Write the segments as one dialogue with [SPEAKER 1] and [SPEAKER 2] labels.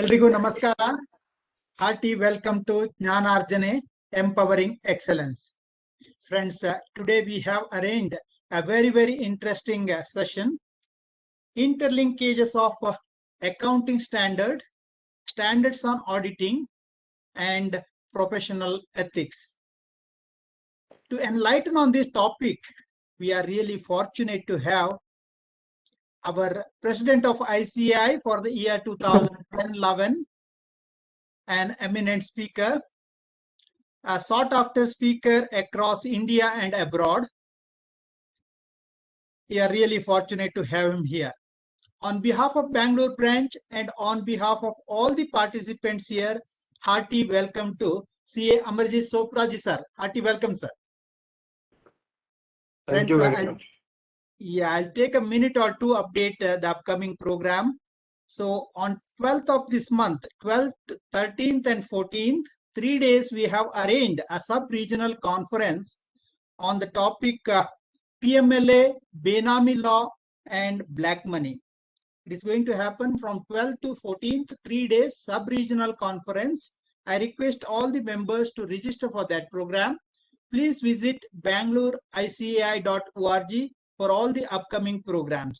[SPEAKER 1] ಎಲ್ರಿಗೂ ನಮಸ್ಕಾರ. Hearty welcome to Jnanarjane Empowering Excellence. Friends, today we have arranged a very interesting session. Interlinkages of accounting standards on auditing and professional ethics. To enlighten on this topic, we are really fortunate to have our President of ICAI for the year 2010-11, an eminent speaker, a sought-after speaker across India and abroad. We are really fortunate to have him here. On behalf of Bangalore branch and on behalf of all the participants here, hearty welcome to CA Amarjit Chopra ji sir. Hearty welcome, sir.
[SPEAKER 2] Thank you very much.
[SPEAKER 1] Yeah, I'll take a minute or two update the upcoming program. So on 12th of this month, 12th, 13th and 14th, 3 days we have arranged a sub-regional conference on the topic PMLA, Benami law and black money. It is going to happen from 12th to 14th, 3 days sub-regional conference. I request all the members to register for that program. Please visit bangaloricai.org for all the upcoming programs.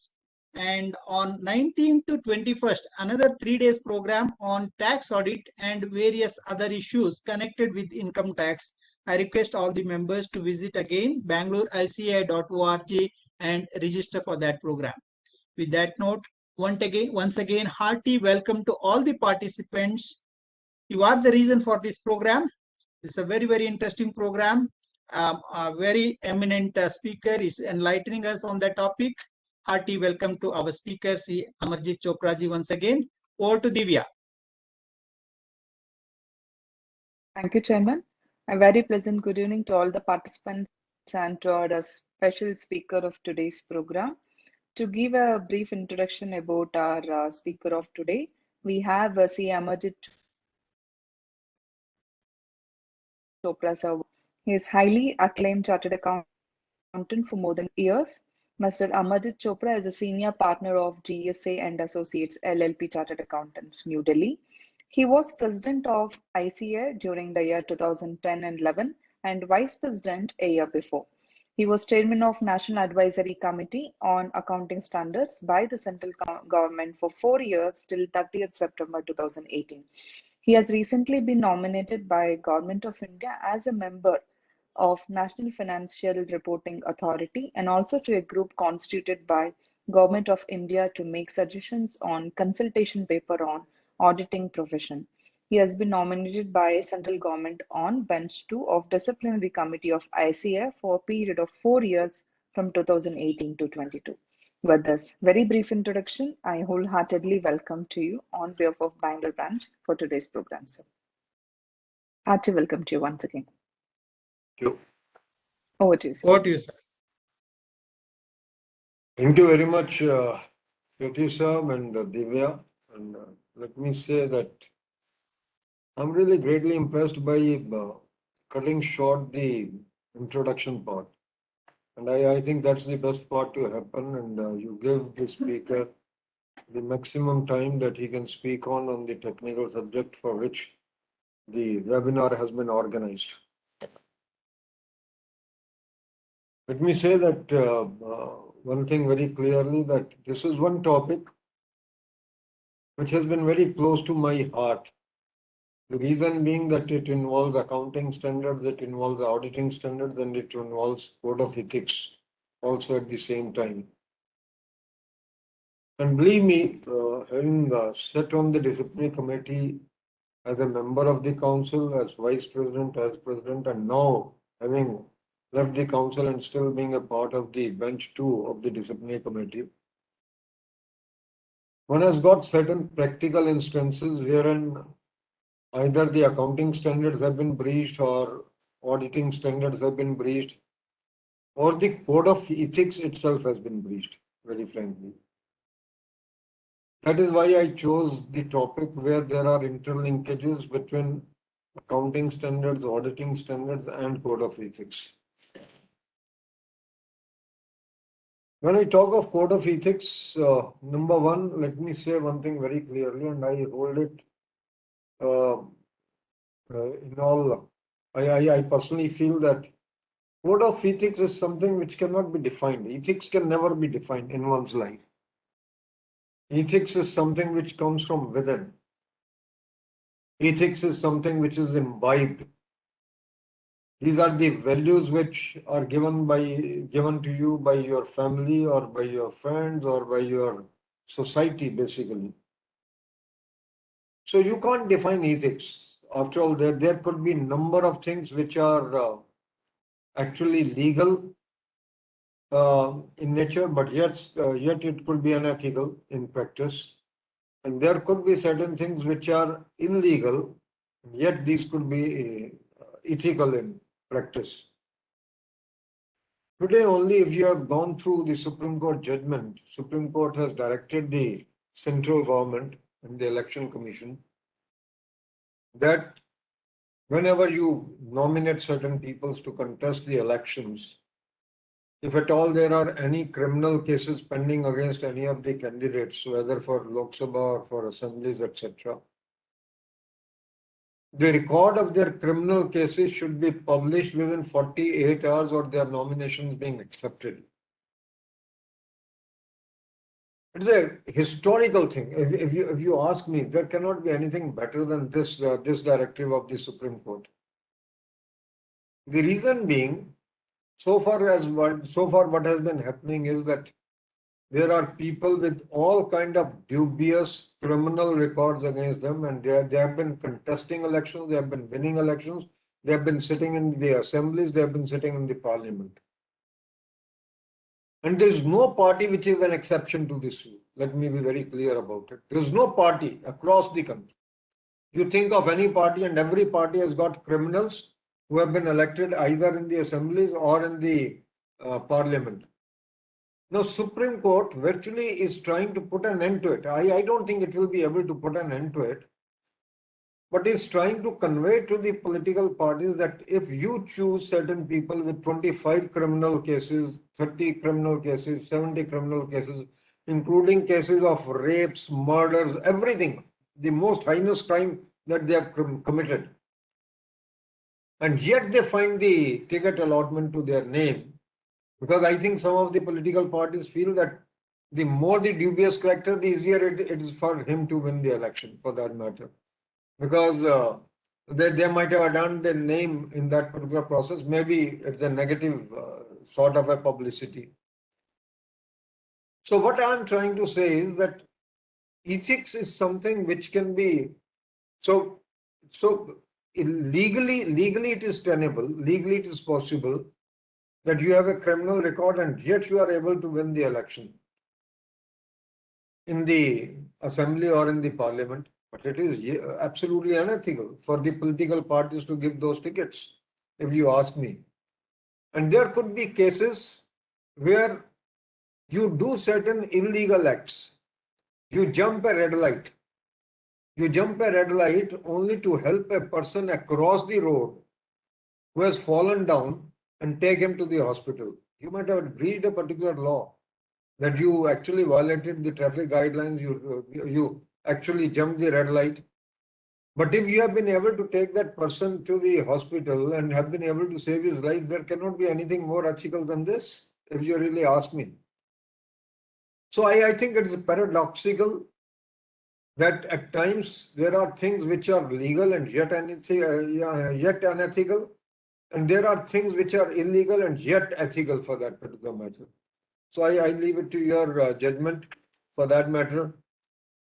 [SPEAKER 1] And on 19th to 21st, another 3 days program on tax audit and various other issues connected with income tax. I request all the members to visit again bangaloricai.org and register for that program. With that note, once again, hearty welcome to all the participants. You are the reason for this program. It's a very interesting program. A very eminent speaker is enlightening us on that topic. Hearty welcome to our speaker, C. Amarjit Chopra ji once again. Over to Divya.
[SPEAKER 3] Thank you, Chairman. A very pleasant good evening to all the participants and to our special speaker of today's program. To give a brief introduction about our speaker of today, we have C. Amarjit Chopra sir. He is highly acclaimed chartered accountant for more than years. Mr. Amarjit Chopra is a senior partner of GSA and Associates LLP Chartered Accountants, New Delhi. He was president of ICA during the year 2010 and 11 and vice president a year before. He was chairman of National Advisory Committee on Accounting Standards by the central government for 4 years till 30th September 2018. He has recently been nominated by Government of India as a member of National Financial Reporting Authority and also to a group constituted by Government of India to make suggestions on consultation paper on auditing profession. He has been nominated by central government on bench 2 of disciplinary committee of ICA for a period of 4 years from 2018 to 22. With this very brief introduction, I wholeheartedly welcome to you on behalf of Bangalore branch for today's program, sir. Hearty welcome to you once again.
[SPEAKER 2] Thank you.
[SPEAKER 3] Over to you, sir.
[SPEAKER 1] Over to you, sir.
[SPEAKER 2] Thank you very much, Kriti sir and Divya. And let me say that I'm really greatly impressed by cutting short the introduction part. And I think that's the best part to happen. And you give the speaker the maximum time that he can speak on the technical subject for which the webinar has been organized. Let me say that one thing very clearly, that this is one topic which has been very close to my heart. The reason being that it involves accounting standards, it involves auditing standards, and it involves code of ethics also at the same time. And believe me, having sat on the disciplinary committee as a member of the council, as vice president, as president, and now having left the council and still being a part of the bench 2 of the disciplinary committee, one has got certain practical instances wherein either the accounting standards have been breached or auditing standards have been breached, or the code of ethics itself has been breached, very frankly. That is why I chose the topic where there are interlinkages between accounting standards, auditing standards, and code of ethics. When I talk of code of ethics, number one, let me say one thing very clearly, and I hold it in all. I personally feel that code of ethics is something which cannot be defined. Ethics can never be defined in one's life. Ethics is something which comes from within. Ethics is something which is imbibed. These are the values which are given to you by your family or by your friends or by your society, basically. So you can't define ethics. After all, there could be number of things which are actually legal in nature, but yet it could be unethical in practice. And there could be certain things which are illegal, yet these could be ethical in practice. Today only, if you have gone through the Supreme Court judgment, Supreme Court has directed the central government and the Election Commission that whenever you nominate certain peoples to contest the elections, if at all there are any criminal cases pending against any of the candidates, whether for Lok Sabha or for assemblies, etc., the record of their criminal cases should be published within 48 hours or their nominations being accepted. It's a historical thing. If you ask me, there cannot be anything better than this directive of the Supreme Court. The reason being, so far what has been happening is that there are people with all kind of dubious criminal records against them, and they have been contesting elections, they have been winning elections, they have been sitting in the assemblies, they have been sitting in the parliament. And there is no party which is an exception to this rule. Let me be very clear about it. There is no party across the country. You think of any party, and every party has got criminals who have been elected either in the assemblies or in the parliament. Now, Supreme Court virtually is trying to put an end to it. I don't think it will be able to put an end to it, but is trying to convey to the political parties that if you choose certain people with 25 criminal cases, 30 criminal cases, 70 criminal cases, including cases of rapes, murders, everything, the most heinous crime that they have committed, and yet they find the ticket allotment to their name, because I think some of the political parties feel that the more the dubious character, the easier it is for him to win the election, for that matter. Because they might have done their name in that particular process. Maybe it's a negative sort of a publicity. So what I'm trying to say is that ethics is something which can be, so legally it is tenable, legally it is possible that you have a criminal record and yet you are able to win the election in the assembly or in the parliament. But it is absolutely unethical for the political parties to give those tickets, if you ask me. And there could be cases where you do certain illegal acts. You jump a red light. You jump a red light only to help a person across the road who has fallen down and take him to the hospital. You might have breached a particular law, that you actually violated the traffic guidelines, you actually jumped the red light. But if you have been able to take that person to the hospital and have been able to save his life, there cannot be anything more ethical than this, if you really ask me. So I think it is paradoxical that at times there are things which are legal and yet unethical. And there are things which are illegal and yet ethical, for that particular matter. So I leave it to your judgment for that matter.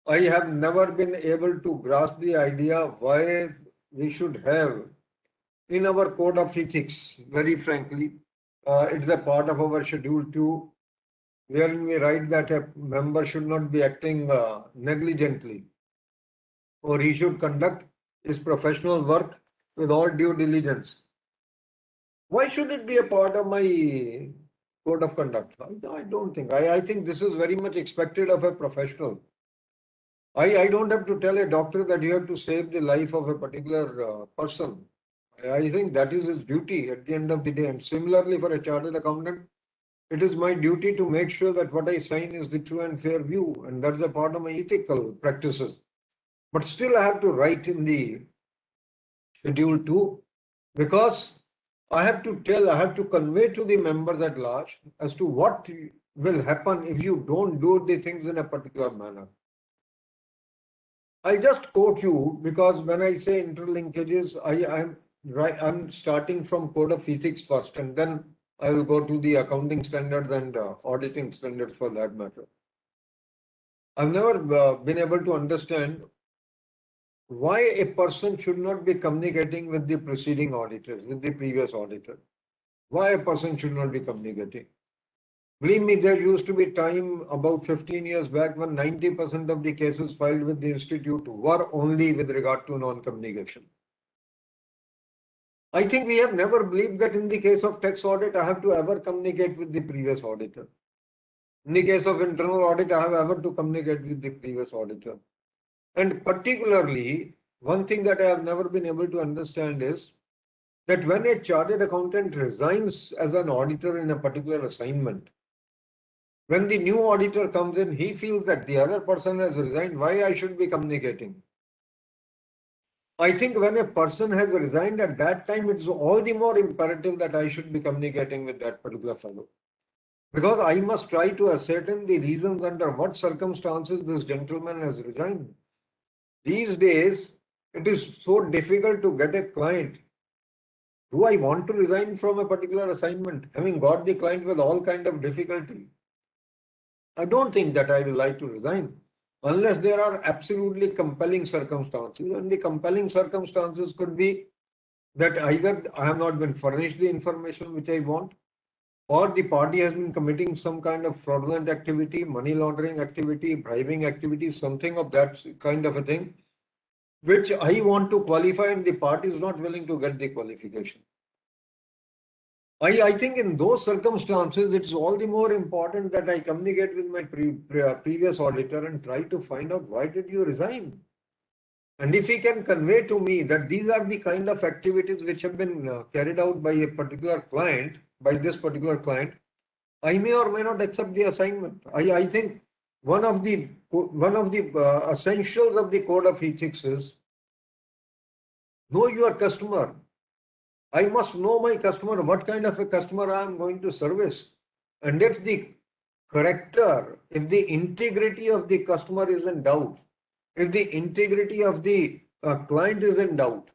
[SPEAKER 2] I have never been able to grasp the idea why we should have in our code of ethics, very frankly, it's a part of our schedule 2, wherein we write that a member should not be acting negligently, or he should conduct his professional work with all due diligence. Why should it be a part of my code of conduct? I don't think. I think this is very much expected of a professional. I don't have to tell a doctor that you have to save the life of a particular person. I think that is his duty at the end of the day. And similarly for a chartered accountant, it is my duty to make sure that what I sign is the true and fair view, and that's a part of my ethical practices. But still I have to write in the schedule 2, because I have to convey to the members at large as to what will happen if you don't do the things in a particular manner. I just quote you because when I say interlinkages, I'm starting from Code of Ethics first, and then I will go to the accounting standards and auditing standards for that matter. I've never been able to understand why a person should not be communicating with the preceding auditors, with the previous auditor. Why a person should not be communicating? Believe me, there used to be time about 15 years back when 90% of the cases filed with the institute were only with regard to non-communication. I think we have never believed that in the case of tax audit, I have to ever communicate with the previous auditor. In the case of internal audit, I have ever to communicate with the previous auditor. And particularly, one thing that I have never been able to understand is that when a chartered accountant resigns as an auditor in a particular assignment, when the new auditor comes in, he feels that the other person has resigned, why I should be communicating? I think when a person has resigned at that time, it's all the more imperative that I should be communicating with that particular fellow. Because I must try to ascertain the reasons under what circumstances this gentleman has resigned. These days, it is so difficult to get a client. Do I want to resign from a particular assignment, having got the client with all kind of difficulty? I don't think that I will like to resign unless there are absolutely compelling circumstances. And the compelling circumstances could be that either I have not been furnished the information which I want, or the party has been committing some kind of fraudulent activity, money laundering activity, bribing activity, something of that kind of a thing, which I want to qualify and the party is not willing to get the qualification. I think in those circumstances, it's all the more important that I communicate with my previous auditor and try to find out why did you resign? And if he can convey to me that these are the kind of activities which have been carried out by a particular client, by this particular client, I may or may not accept the assignment. I think one of the essentials of the Code of Ethics is know your customer. I must know my customer, what kind of a customer I am going to service. And if the character, if the integrity of the customer is in doubt, if the integrity of the client is in doubt,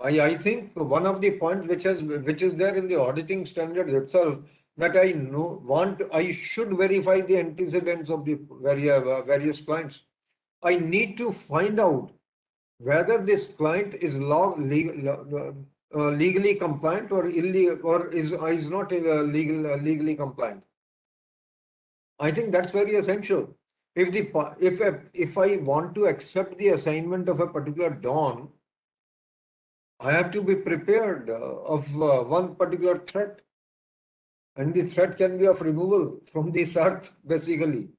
[SPEAKER 2] I think one of the points which is there in the auditing standards itself, that I should verify the antecedents of the various clients. I need to find out whether this client is legally compliant or illegal, or is not legally compliant. I think that's very essential. If I want to accept the assignment of a particular don, I have to be prepared of one particular threat, and the threat can be of removal from this earth, basically.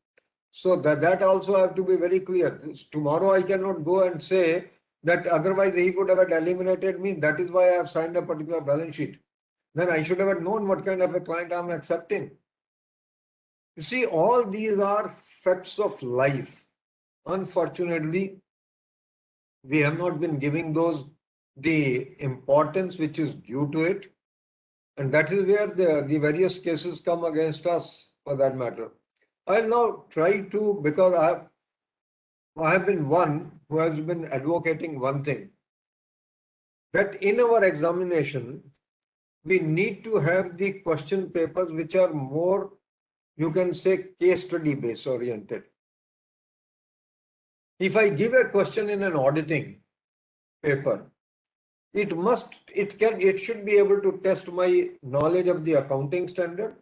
[SPEAKER 2] So that also I have to be very clear. Tomorrow I cannot go and say that otherwise he would have eliminated me. That is why I have signed a particular balance sheet. Then I should have known what kind of a client I am accepting. You see, all these are facts of life. Unfortunately, we have not been giving those the importance which is due to it. And that is where the various cases come against us, for that matter. I'll now try to, because I have been one who has been advocating one thing, that in our examination, we need to have the question papers which are more, you can say, case study base oriented. If I give a question in an auditing paper, it should be able to test my knowledge of the accounting standard.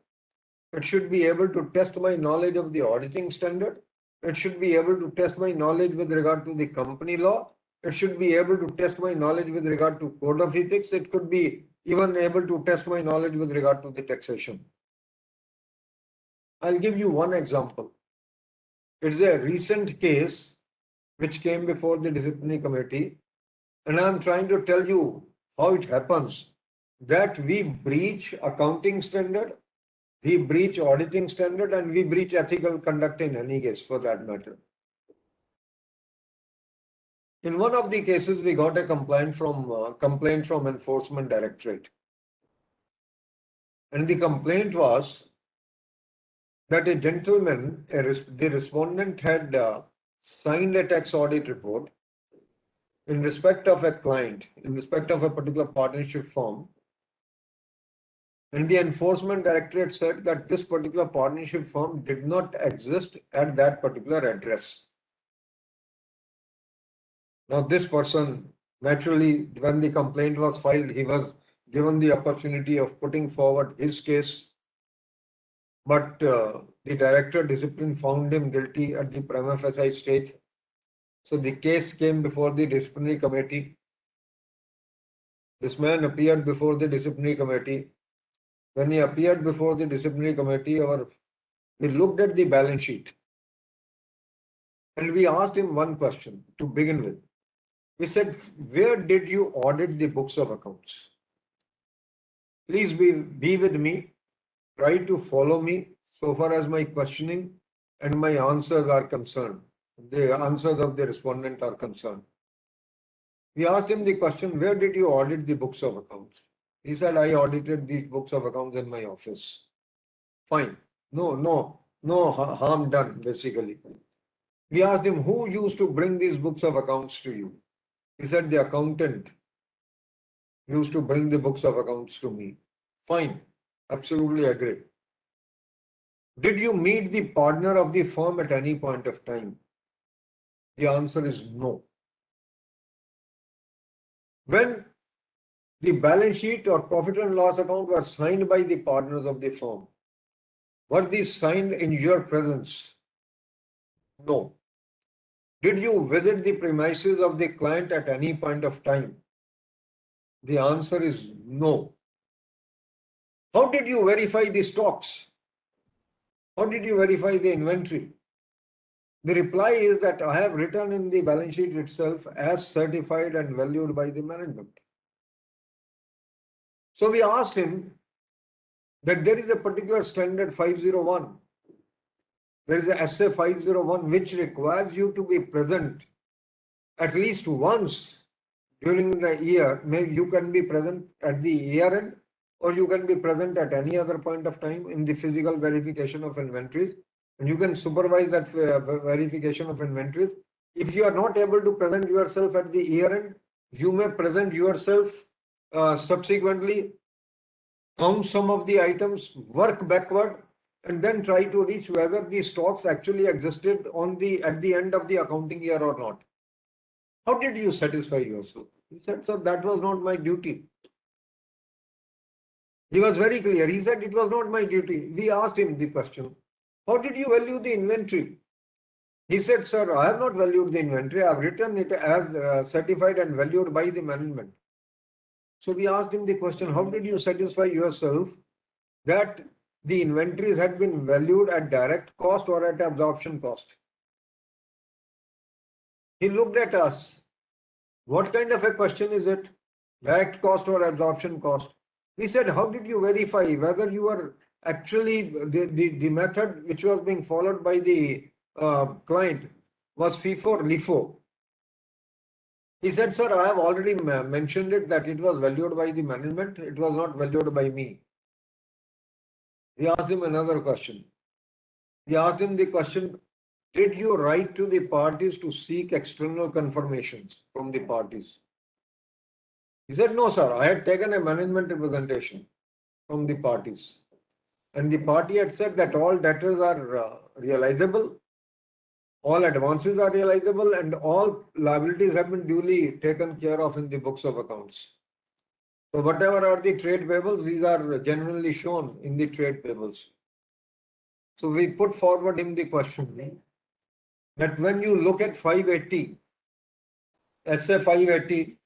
[SPEAKER 2] It should be able to test my knowledge of the auditing standard. It should be able to test my knowledge with regard to the company law. It should be able to test my knowledge with regard to Code of Ethics. It could be even able to test my knowledge with regard to the taxation. I'll give you one example. It's a recent case which came before the disciplinary committee, and I'm trying to tell you how it happens that we breach accounting standard we breach auditing standard and we breach ethical conduct in any case for that matter. In one of the cases, we got a complaint from Enforcement Directorate. And the complaint was that a gentleman, the respondent had signed a tax audit report in respect of a client, in respect of a particular partnership firm. And the Enforcement Directorate said that this particular partnership firm did not exist at that particular address. Now, this person, naturally, when the complaint was filed, he was given the opportunity of putting forward his case. But the Director Discipline found him guilty at the prima facie stage. So the case came before the disciplinary committee. This man appeared before the disciplinary committee. When he appeared before the disciplinary committee, we looked at the balance sheet. And we asked him one question to begin with. We said, where did you audit the books of accounts? Please be with me. Try to follow me so far as my questioning and my answers are concerned. The answers of the respondent are concerned. We asked him the question, where did you audit the books of accounts? He said, I audited these books of accounts in my office. Fine. No harm done, basically. We asked him, who used to bring these books of accounts to you? He said, the accountant used to bring the books of accounts to me. Fine. Absolutely agree. Did you meet the partner of the firm at any point of time? The answer is no. When the balance sheet or profit and loss account were signed by the partners of the firm, were these signed in your presence? No. Did you visit the premises of the client at any point of time? The answer is no. How did you verify the stocks? How did you verify the inventory? The reply is that I have written in the balance sheet itself as certified and valued by the management. So we asked him that there is a particular standard 501. There is a SA 501 which requires you to be present at least once during the year. Maybe you can be present at the year end or you can be present at any other point of time in the physical verification of inventories. And you can supervise that verification of inventories. If you are not able to present yourself at the year end, you may present yourself subsequently, count some of the items, work backward, and then try to reach whether the stocks actually existed at the end of the accounting year or not. How did you satisfy yourself? He said, sir, that was not my duty. He was very clear. He said, it was not my duty. We asked him the question, how did you value the inventory? He said, sir, I have not valued the inventory. I have written it as certified and valued by the management. So we asked him the question, how did you satisfy yourself that the inventories had been valued at direct cost or at absorption cost? He looked at us. What kind of a question is it? Direct cost or absorption cost? We said, how did you verify whether you were actually the method which was being followed by the client was FIFO or LIFO? He said, sir, I have already mentioned it that it was valued by the management. It was not valued by me. We asked him another question. We asked him the question, did you write to the parties to seek external confirmations from the parties? He said, no, sir, I had taken a management representation from the parties. And the party had said that all debtors are realizable, all advances are realizable, and all liabilities have been duly taken care of in the books of accounts. So whatever are the trade payables, these are genuinely shown in the trade payables. So we put forward him the question that when you look at 580, SA 580,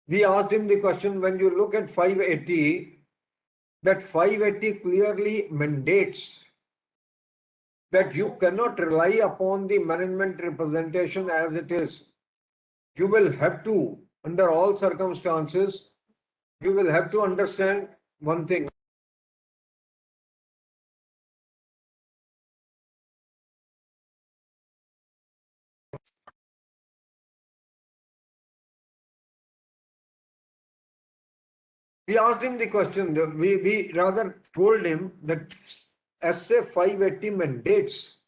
[SPEAKER 2] we asked him the question, when you look at 580, that 580 clearly mandates that you cannot rely upon the management representation as it is. You will have to, under all circumstances, you will have to understand one thing. We asked him the question, we rather told him that SA 580 mandates.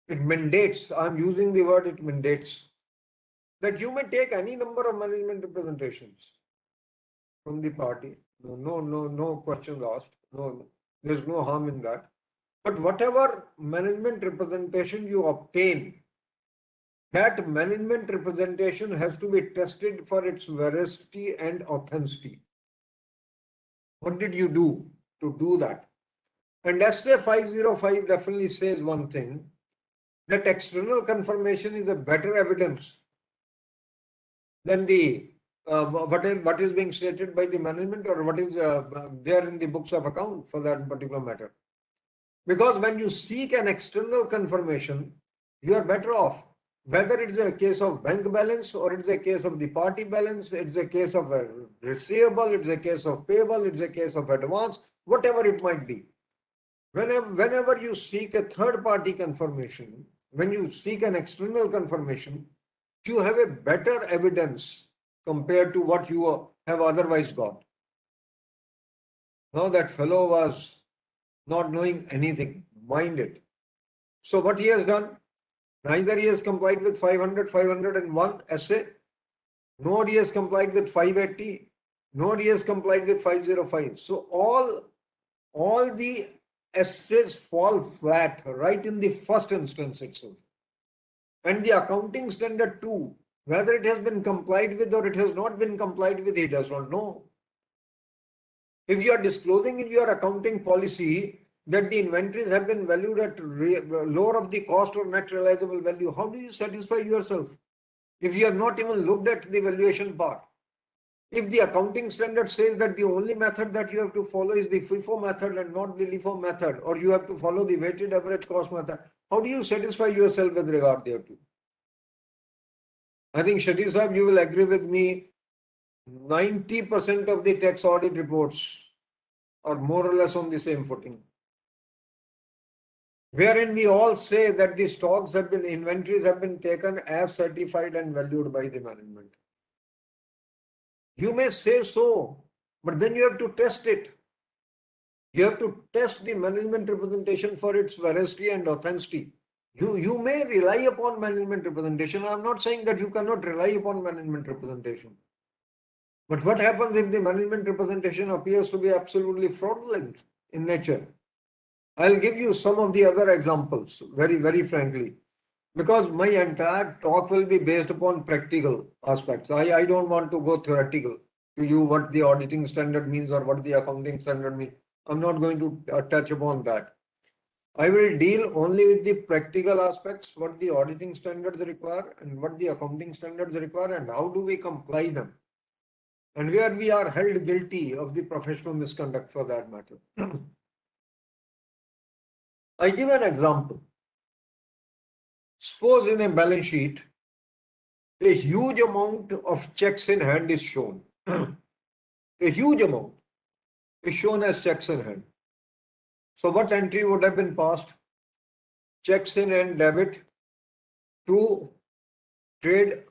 [SPEAKER 2] It mandates, I'm using the word it mandates, that you may take any number of management representations from the party. No questions asked. No, there's no harm in that. But whatever management representation you obtain, that management representation has to be tested for its veracity and authenticity. What did you do to do that? And SA 505 definitely says one thing, that external confirmation is a better evidence than the what is being stated by the management or what is there in the books of account for that particular matter. Because when you seek an external confirmation, you are better off. Whether it's a case of bank balance or it's a case of the party balance, it's a case of a receivable, it's a case of payable, it's a case of advance, whatever it might be. Whenever you seek a third party confirmation, when you seek an external confirmation, you have a better evidence compared to what you have otherwise got. Now that fellow was not knowing anything, mind it. So what he has done, neither he has complied with 500, 501 SA, nor he has complied with 580, nor he has complied with 505. So all the essays fall flat right in the first instance itself. And the accounting standard too, whether it has been complied with or it has not been complied with, he does not know. If you are disclosing in your accounting policy that the inventories have been valued at lower of the cost or net realizable value, how do you satisfy yourself if you have not even looked at the valuation part? If the accounting standard says that the only method that you have to follow is the FIFO method and not the LIFO method, or you have to follow the weighted average cost method, how do you satisfy yourself with regard thereto? I think Shetty Sahib, you will agree with me, 90% of the tax audit reports are more or less on the same footing, wherein we all say that the stocks have been, inventories have been taken as certified and valued by the management. You may say so, but then you have to test it. You have to test the management representation for its veracity and authenticity. You may rely upon management representation. I'm not saying that you cannot rely upon management representation. But what happens if the management representation appears to be absolutely fraudulent in nature? I'll give you some of the other examples, very, very frankly, because my entire talk will be based upon practical aspects. I don't want to go theoretical to you what the auditing standard means or what the accounting standard means. I'm not going to touch upon that. I will deal only with the practical aspects, what the auditing standards require and what the accounting standards require and how do we comply them, and where we are held guilty of the professional misconduct for that matter. I give an example. Suppose in a balance sheet, a huge amount of checks in hand is shown. A huge amount is shown as checks in hand. So what entry would have been passed? Checks in hand debit to trade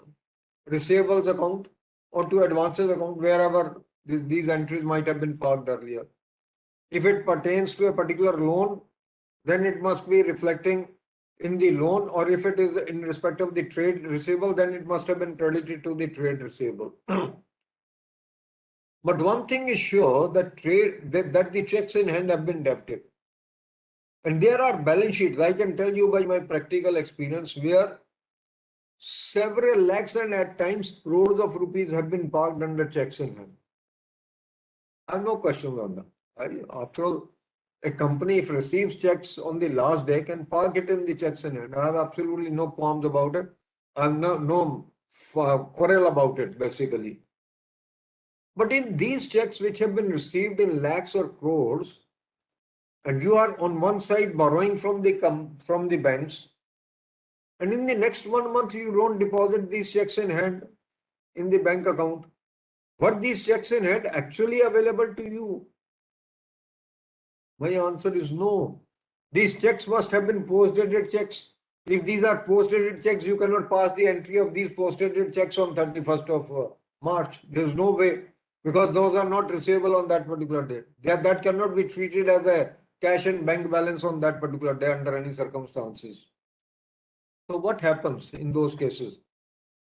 [SPEAKER 2] receivables account or to advances account, wherever these entries might have been parked earlier. If it pertains to a particular loan, then it must be reflecting in the loan, or if it is in respect of the trade receivable, then it must have been credited to the trade receivable. But one thing is sure, that the checks in hand have been debited. And there are balance sheets, I can tell you by my practical experience, where several lakhs and at times crores of rupees have been parked under checks in hand. I have no questions on that. After all, a company, if receives checks on the last day, can park it in the checks in hand. I have absolutely no qualms about it. I have no quarrel about it, basically. But in these checks which have been received in lakhs or crores, and you are on one side borrowing from the banks, and in the next 1 month you don't deposit these checks in hand in the bank account, Were these checks in hand actually available to you? My answer is no. These checks must have been post-dated checks. If these are post-dated checks, you cannot pass the entry of these post-dated checks on 31st of March. There is no way, because those are not receivable on that particular day. That cannot be treated as a cash and bank balance on that particular day under any circumstances. So what happens in those cases?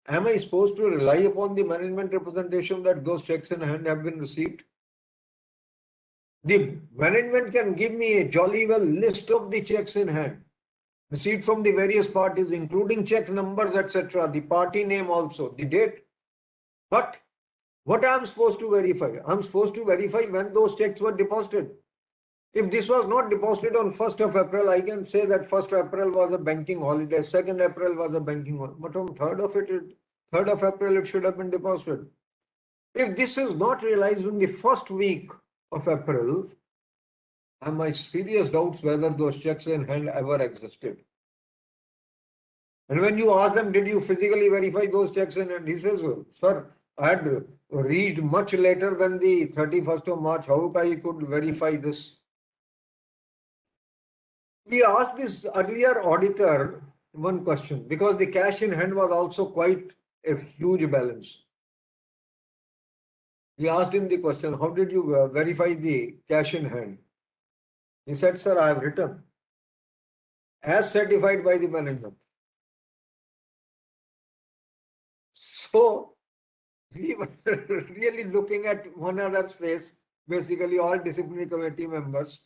[SPEAKER 2] Am I supposed to rely upon the management representation that those checks in hand have been received? The management can give me a jolly well list of the checks in hand, received from the various parties, including check numbers, etc., the party name also, the date. But what I am supposed to verify? I am supposed to verify when those checks were deposited. If this was not deposited on 1st of April, I can say that 1st of April was a banking holiday, 2nd April was a banking holiday, but on 3rd of April, it should have been deposited. If this is not realized in the first week of April, I have my serious doubts whether those checks in hand ever existed. And when you ask them, did you physically verify those checks in hand? He says, sir, I had reached much later than the 31st of March. How I could verify this? We asked this earlier auditor one question, because the cash in hand was also quite a huge balance. We asked him the question, how did you verify the cash in hand? He said, sir, I have written as certified by the management. So we were really looking at one another's face, basically all disciplinary committee members,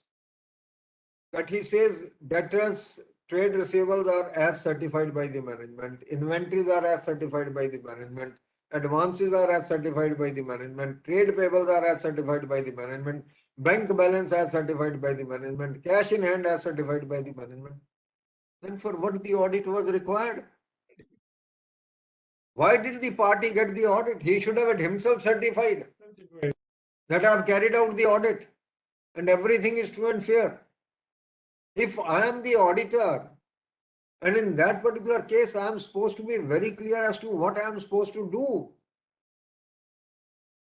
[SPEAKER 2] that he says debtors, trade receivables are as certified by the management, inventories are as certified by the management, advances are as certified by the management, trade payables are as certified by the management, bank balance as certified by the management, cash in hand as certified by the management. Then for what the audit was required? Why did the party get the audit? He should have it himself certified that I have carried out the audit and everything is true and fair. If I am the auditor, and in that particular case, I am supposed to be very clear as to what I am supposed to do.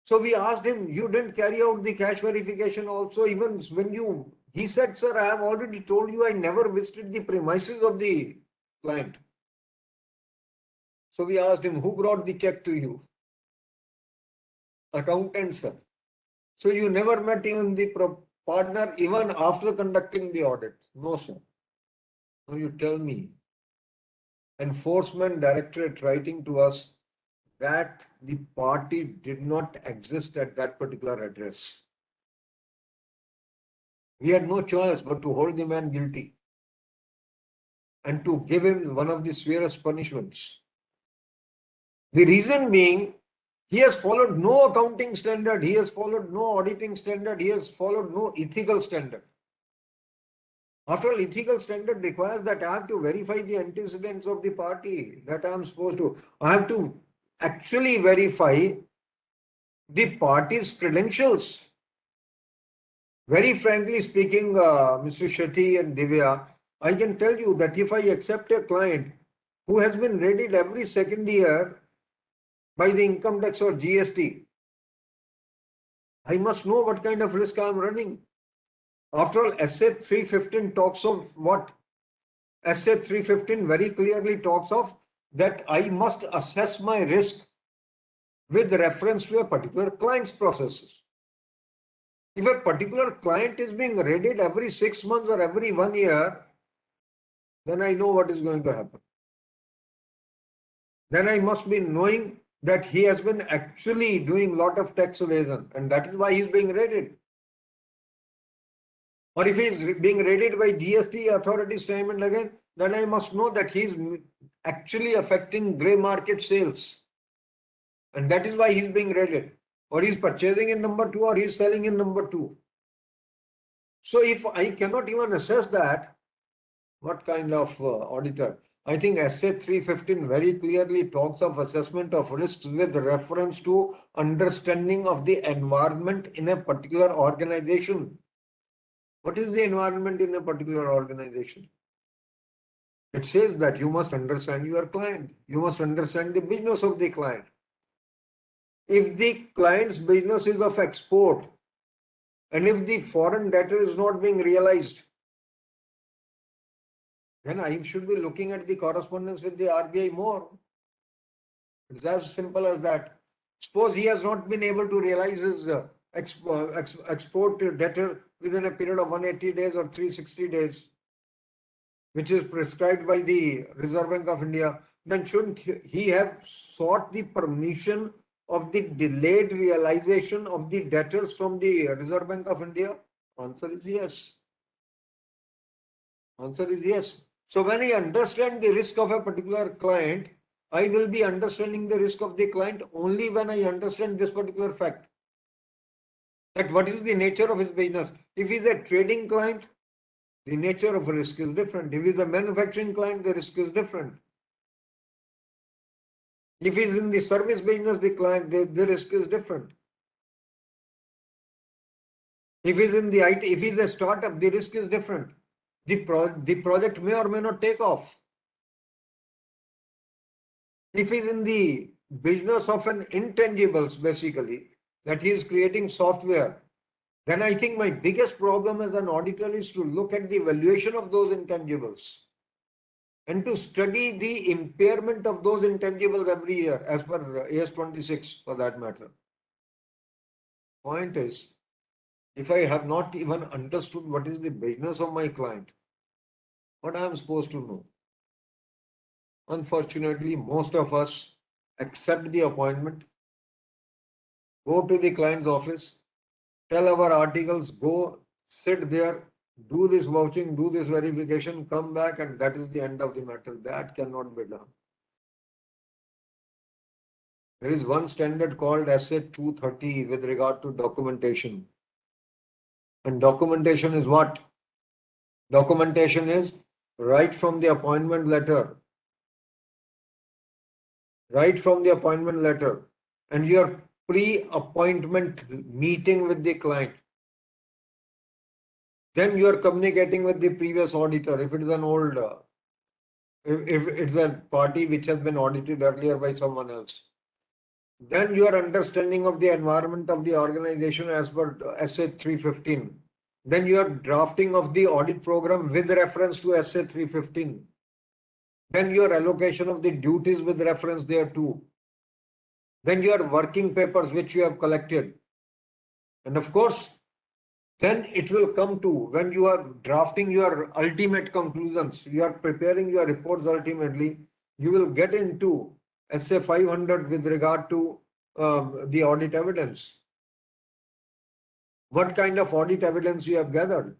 [SPEAKER 2] So we asked him, you didn't carry out the cash verification also, even when he said, sir, I have already told you I never visited the premises of the client. So we asked him, who brought the check to you? Accountant, sir. So you never met even the partner even after conducting the audit? No, sir. Now you tell me. Enforcement Directorate writing to us that the party did not exist at that particular address. We had no choice but to hold the man guilty and to give him one of the severest punishments. The reason being, he has followed no accounting standard, he has followed no auditing standard, he has followed no ethical standard. After all, ethical standard requires that I have to verify the antecedents of the party, that I am supposed to. I have to actually verify the party's credentials. Very frankly speaking, Mr. Shetty and Divya, I can tell you that if I accept a client who has been rated every second year by the income tax or GST, I must know what kind of risk I am running. After all, SA 315 talks of what? SA 315 very clearly talks of that I must assess my risk with reference to a particular client's processes. If a particular client is being raided every 6 months or every 1 year, then I know what is going to happen. Then I must be knowing that he has been actually doing a lot of tax evasion, and that is why he is being raided. Or if he is being raided by GST authorities time and again, then I must know that he is actually affecting grey market sales. And that is why he is being raided. Or he is purchasing in number 2 or he is selling in number 2. So if I cannot even assess that, what kind of auditor? I think SA 315 very clearly talks of assessment of risks with reference to understanding of the environment in a particular organization. What is the environment in a particular organization? It says that you must understand your client. You must understand the business of the client. if the client's business is of export and if the foreign debtor is not being realized, then I should be looking at the correspondence with the RBI more. It's as simple as that. Suppose he has not been able to realize his export debtor within a period of 180 days or 360 days, which is prescribed by the Reserve Bank of India, then shouldn't he have sought the permission of the delayed realization of the debtors from the Reserve Bank of India? Answer is yes. Answer is yes. So when I understand the risk of a particular client, I will be understanding the risk of the client only when I understand this particular fact. That what is the nature of his business. If he is a trading client, the nature of risk is different. If he is a manufacturing client, the risk is different. If he is in the service business, the risk is different. If he is in the IT, if he is a startup, the risk is different. The project may or may not take off. If he's in the business of an intangibles, basically, that he is creating software, then I think my biggest problem as an auditor is to look at the valuation of those intangibles and to study the impairment of those intangibles every year as per AS 26 for that matter. Point is, if I have not even understood what is the business of my client, what I am supposed to know? Unfortunately, most of us accept the appointment, go to the client's office, tell our articles, go sit there, do this vouching, do this verification, come back, and that is the end of the matter. That cannot be done. There is one standard called SA 230 with regard to documentation. And documentation is what? Documentation is right from the appointment letter. Right from the appointment letter and your pre-appointment meeting with the client. Then you are communicating with the previous auditor. If it is an old, if it's a party which has been audited earlier by someone else. Then your understanding of the environment of the organization as per SA 315. Then your drafting of the audit program with reference to SA 315. Then your allocation of the duties with reference thereto. Then your working papers which you have collected. And of course, then it will come to when you are drafting your ultimate conclusions, you are preparing your reports ultimately, you will get into SA 500 with regard to the audit evidence. What kind of audit evidence you have gathered?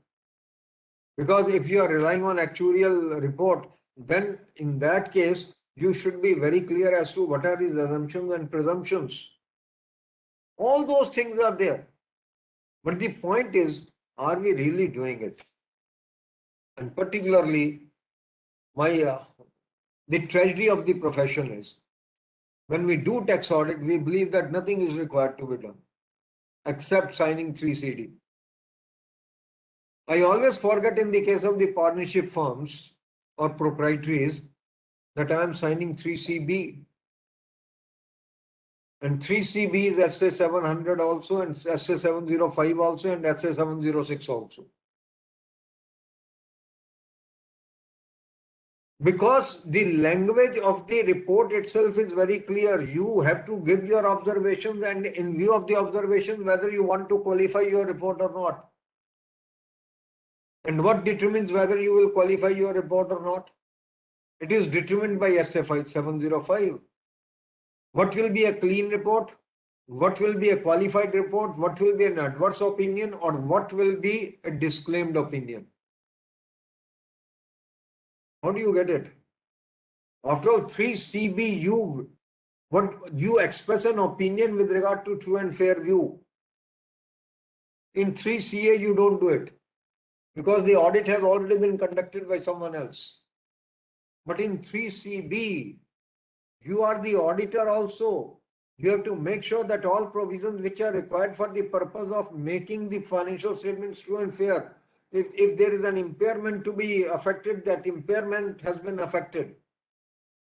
[SPEAKER 2] Because if you are relying on actuarial report, then in that case, you should be very clear as to what are his assumptions and presumptions. All those things are there. But the point is, are we really doing it? And particularly, the tragedy of the profession is, when we do tax audit, we believe that nothing is required to be done, except signing 3CD. I always forget in the case of the partnership firms or proprietaries that I am signing 3CB. And 3CB is SA 700 also, and SA 705 also, and SA 706 also. Because the language of the report itself is very clear. You have to give your observations, and in view of the observations, whether you want to qualify your report or not. And what determines whether you will qualify your report or not? It is determined by SA 705. What will be a clean report? What will be a qualified report? What will be an adverse opinion? Or what will be a disclaimed opinion? How do you get it? After all, 3CB, you express an opinion with regard to true and fair view. In 3CA, you don't do it because the audit has already been conducted by someone else. But in 3CB, you are the auditor also. You have to make sure that all provisions which are required for the purpose of making the financial statements true and fair, if there is an impairment to be affected, that impairment has been affected.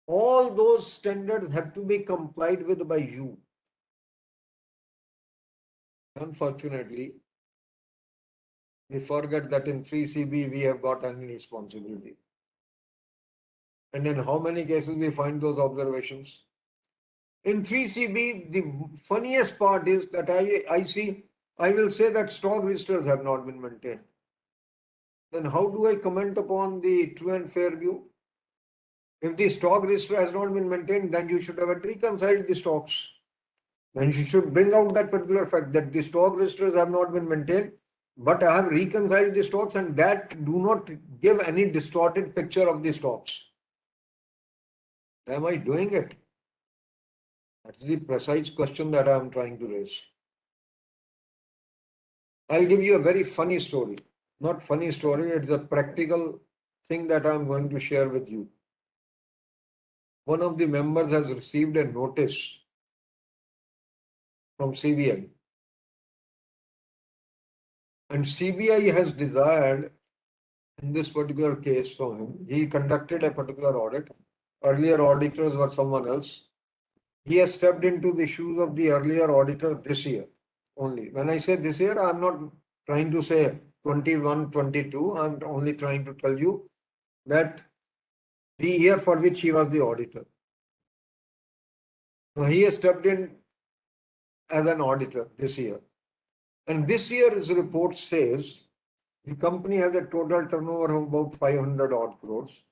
[SPEAKER 2] All those standards have to be complied with by you. Unfortunately, we forget that in 3CB we have got any responsibility. And in how many cases we find those observations? In 3CB, the funniest part is that I see, I will say that stock registers have not been maintained. Then how do I comment upon the true and fair view? If the stock register has not been maintained, then you should have reconciled the stocks. Then you should bring out that particular fact that the stock registers have not been maintained, but I have reconciled the stocks and that do not give any distorted picture of the stocks. Am I doing it? That's the precise question that I am trying to raise. I'll give you a very funny story. Not funny story, it's a practical thing that I'm going to share with you. One of the members has received a notice from CBI. And CBI has desired, in this particular case from him, he conducted a particular audit. Earlier auditors were someone else. He has stepped into the shoes of the earlier auditor this year only. When I say this year, I'm not trying to say 21, 22. I'm only trying to tell you that the year for which he was the auditor. Now he has stepped in as an auditor this year. And this year's report says the company has a total turnover of about 500 odd crores.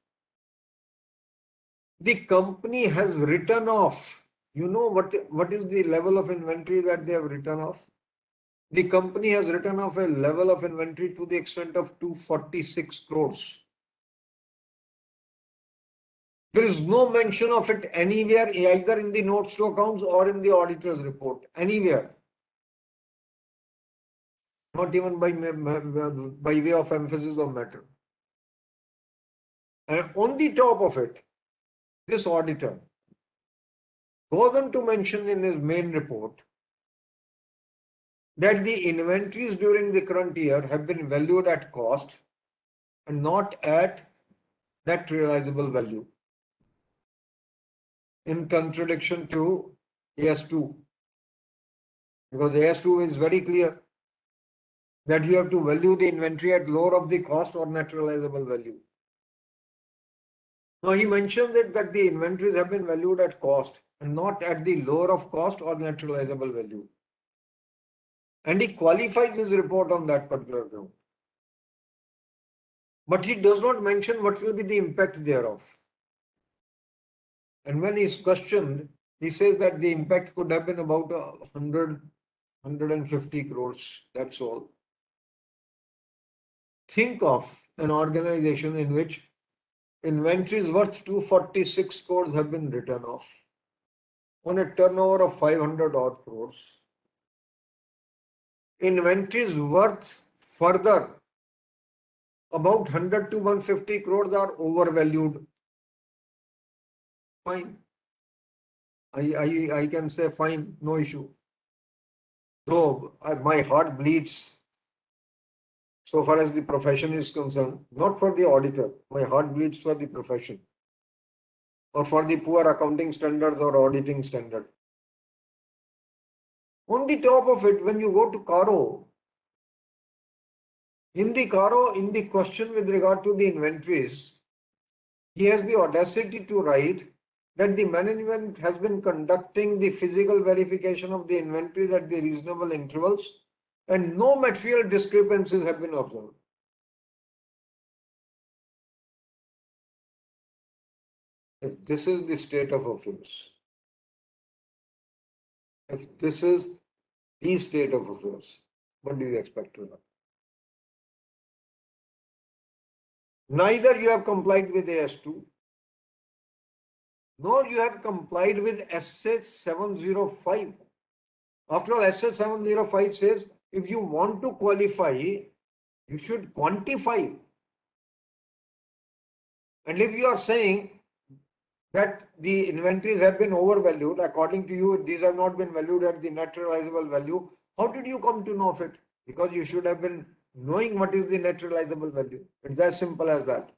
[SPEAKER 2] The company has written off. You know what is the level of inventory that they have written off? The company has written off a level of inventory to the extent of 246 crores. There is no mention of it anywhere, either in the notes to accounts or in the auditor's report, anywhere. Not even by way of emphasis or matter. And on the top of it, this auditor goes on to mention in his main report that the inventories during the current year have been valued at cost and not at net realizable value, in contradiction to AS2. Because AS2 is very clear that you have to value the inventory at lower of the cost or net realizable value. Now he mentions that the inventories have been valued at cost and not at the lower of cost or net realizable value. And he qualifies his report on that particular ground. But he does not mention what will be the impact thereof. And when he is questioned, he says that the impact could have been about 150 crores. That's all. Think of an organization in which inventories worth 246 crores have been written off on a turnover of 500 odd crores. Inventories worth further about 100 to 150 crores are overvalued. Fine. I can say fine, no issue. Though my heart bleeds so far as the profession is concerned, not for the auditor, my heart bleeds for the profession or for the poor accounting standards or auditing standard. On the top of it, when you go to Caro, in the question with regard to the inventories, he has the audacity to write that the management has been conducting the physical verification of the inventories at the reasonable intervals and no material discrepancies have been observed. If this is the state of affairs, if this is the state of affairs, what do you expect to happen? Neither you have complied with AS2, nor you have complied with SA 705. After all, SA 705 says if you want to qualify, you should quantify. And if you are saying that the inventories have been overvalued, according to you, these have not been valued at the net realizable value, how did you come to know of it? Because you should have been knowing what is the net realizable value. It's as simple as that.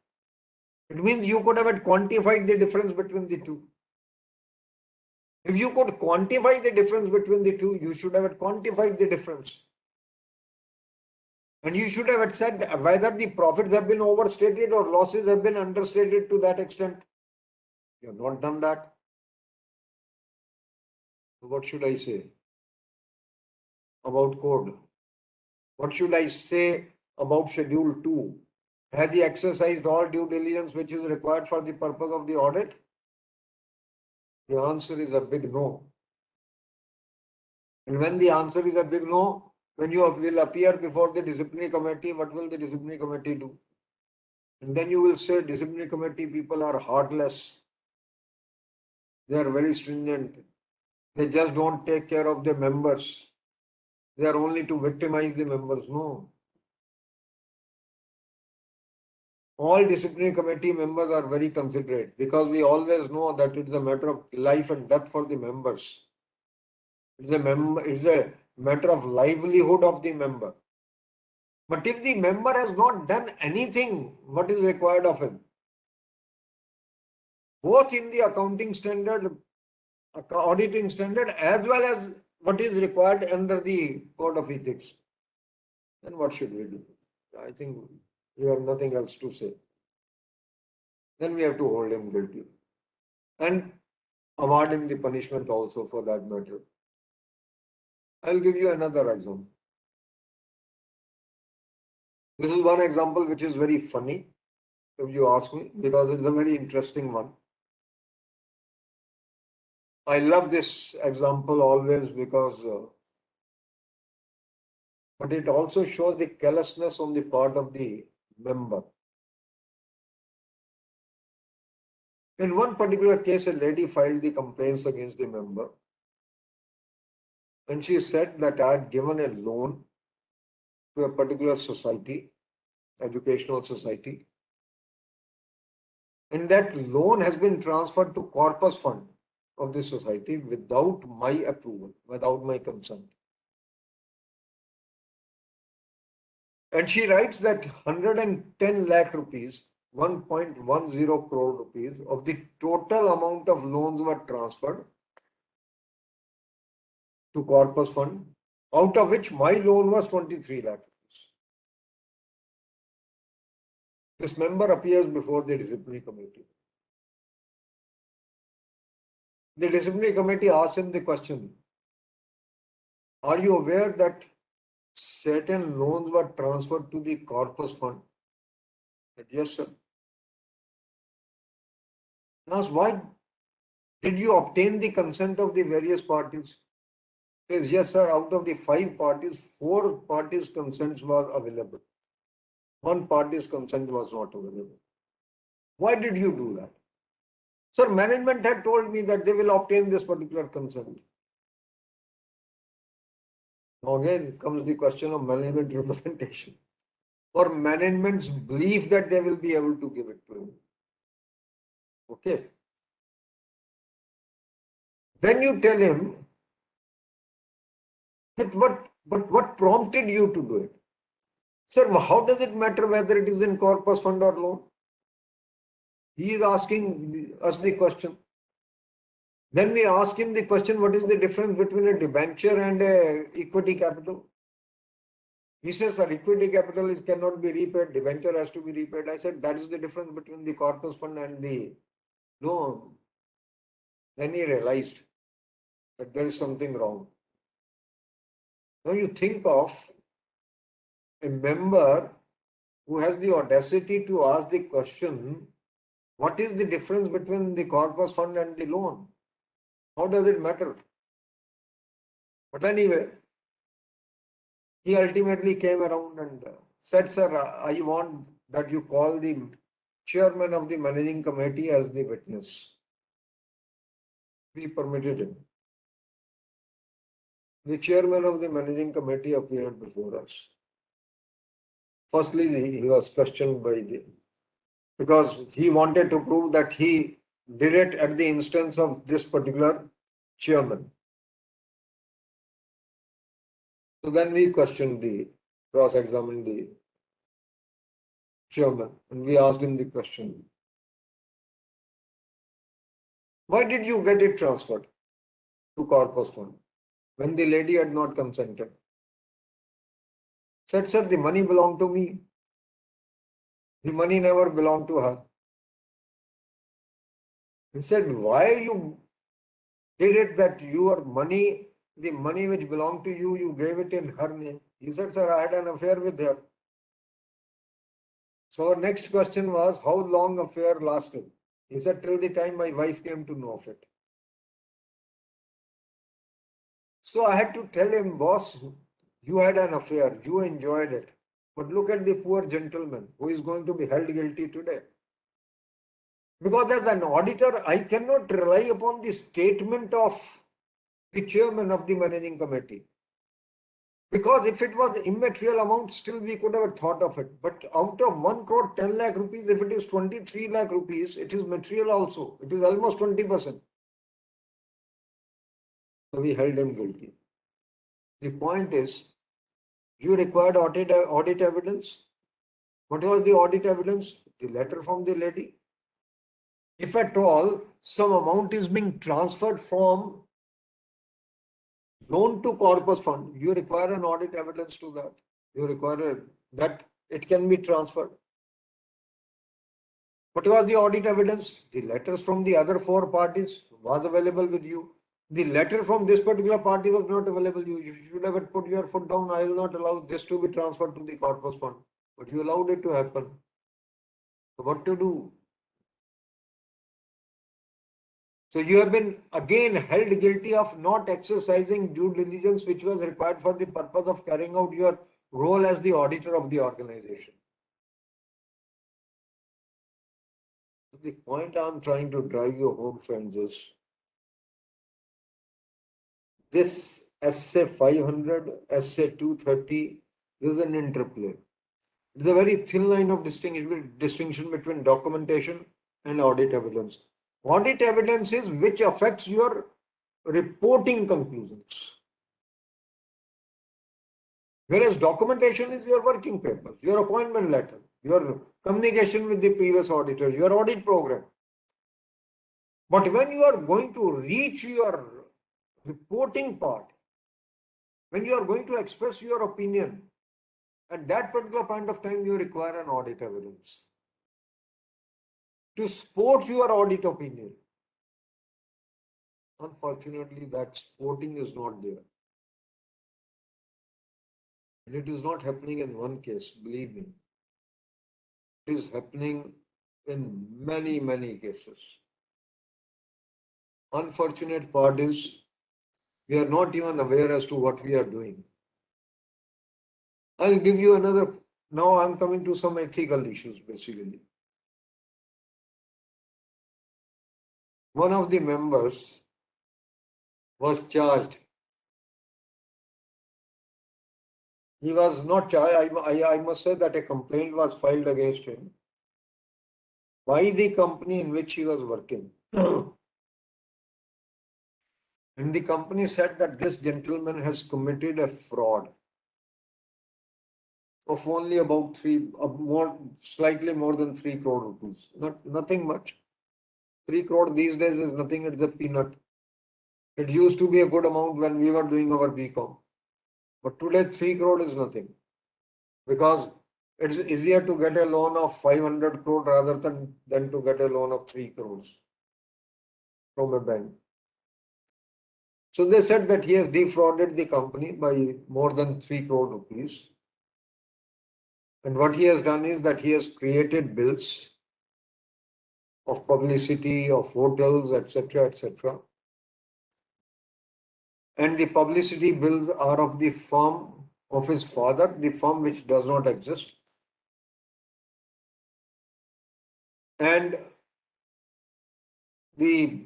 [SPEAKER 2] It means you could have quantified the difference between the two. If you could quantify the difference between the two, you should have quantified the difference. And you should have said whether the profits have been overstated or losses have been understated to that extent. You have not done that. What should I say about code? What should I say about schedule 2? Has he exercised all due diligence which is required for the purpose of the audit? The answer is a big no. And when the answer is a big no, when you will appear before the disciplinary committee, what will the disciplinary committee do? And then you will say disciplinary committee people are heartless. They are very stringent. They just don't take care of the members. They are only to victimize the members. No. All disciplinary committee members are very considerate because we always know that it is a matter of life and death for the members. It's a matter of livelihood of the member. But if the member has not done anything, what is required of him? Both in the accounting standard, auditing standard, as well as what is required under the code of ethics. Then what should we do? I think we have nothing else to say. Then we have to hold him guilty and award him the punishment also for that matter. I'll give you another example. This is one example which is very funny, if you ask me, because it's a very interesting one. I love this example always because but it also shows the carelessness on the part of the member. In one particular case, a lady filed the complaints against the member. And she said that I had given a loan to a particular society, educational society. And that loan has been transferred to corpus fund of the society without my approval, without my consent. And she writes that 110 lakh rupees, 1.10 crore rupees of the total amount of loans were transferred to corpus fund, out of which my loan was 23 lakh rupees. This member appears before the disciplinary committee. The disciplinary committee asks him the question, are you aware that certain loans were transferred to the corpus fund? Said, yes, sir. Now, why did you obtain the consent of the various parties? Says, yes, sir. Out of the 5 parties, 4 parties' consents was available. 1 party's consent was not available. Why did you do that? Sir, management had told me that they will obtain this particular consent. Now again comes the question of management representation or management's belief that they will be able to give it to him. Okay. Then you tell him that what prompted you to do it? Sir, how does it matter whether it is in corpus fund or loan? He is asking us the question. Then we ask him the question, what is the difference between a debenture and a equity capital? He says, sir, equity capital cannot be repaid, debenture has to be repaid. I said, that is the difference between the corpus fund and the loan. Then he realized that there is something wrong. Now you think of a member who has the audacity to ask the question, what is the difference between the corpus fund and the loan? How does it matter? But anyway, he ultimately came around and said, sir, I want that you call the chairman of the managing committee as the witness. We permitted him. The chairman of the managing committee appeared before us. Firstly, he was questioned because he wanted to prove that he did it at the instance of this particular chairman. So then we cross-examined the chairman, and we asked him the question, why did you get it transferred? to corpus fund when the lady had not consented. Said, sir, the money belonged to me. The money never belonged to her. He said, why you did it that your money, the money which belonged to you, you gave it in her name? He said, sir, I had an affair with her. So our next question was, how long affair lasted? He said, till the time my wife came to know of it. So I had to tell him, boss, you had an affair, you enjoyed it. But look at the poor gentleman who is going to be held guilty today. Because as an auditor, I cannot rely upon the statement of the chairman of the managing committee. Because if it was immaterial amount, still we could have thought of it. But out of 1 crore 10 lakh rupees, if it is 23 lakh rupees, it is material also. It is almost 20%. So we held him guilty. The point is, you required audit evidence. What was the audit evidence? The letter from the lady. If at all some amount is being transferred from loan to corpus fund, you require an audit evidence to that. You require that it can be transferred. What was the audit evidence? The letters from the other 4 parties was available with you. The letter from this particular party was not available. You should have put your foot down. I will not allow this to be transferred to the corpus fund. But you allowed it to happen. So what to do? So you have been again held guilty of not exercising due diligence, which was required for the purpose of carrying out your role as the auditor of the organization. So the point I'm trying to drive you home, friends, is this SA 500, SA 230, there is an interplay. It is a very thin line of distinction between documentation and audit evidence. Audit evidence is which affects your reporting conclusions. Whereas documentation is your working papers, your appointment letter, your communication with the previous auditor, your audit program. But when you are going to reach your reporting part, when you are going to express your opinion, at that particular point of time, you require an audit evidence to support your audit opinion. Unfortunately, that supporting is not there. And it is not happening in one case, believe me. It is happening in many, many cases. Unfortunate part is we are not even aware as to what we are doing. I'll give you another. Now I'm coming to some ethical issues basically. One of the members was charged. He was not charged. I must say that a complaint was filed against him by the company in which he was working. And the company said that this gentleman has committed a fraud of only about slightly more than 3 crore rupees. Nothing much. 3 crore these days is nothing, it's a peanut. It used to be a good amount when we were doing our BCom. But today 3 crore is nothing. Because it's easier to get a loan of 500 crore rather than to get a loan of 3 crores from a bank. So they said that he has defrauded the company by more than 3 crore rupees. And what he has done is that he has created bills of publicity, of hotels, etc., etc. And the publicity bills are of the firm of his father, the firm which does not exist. And the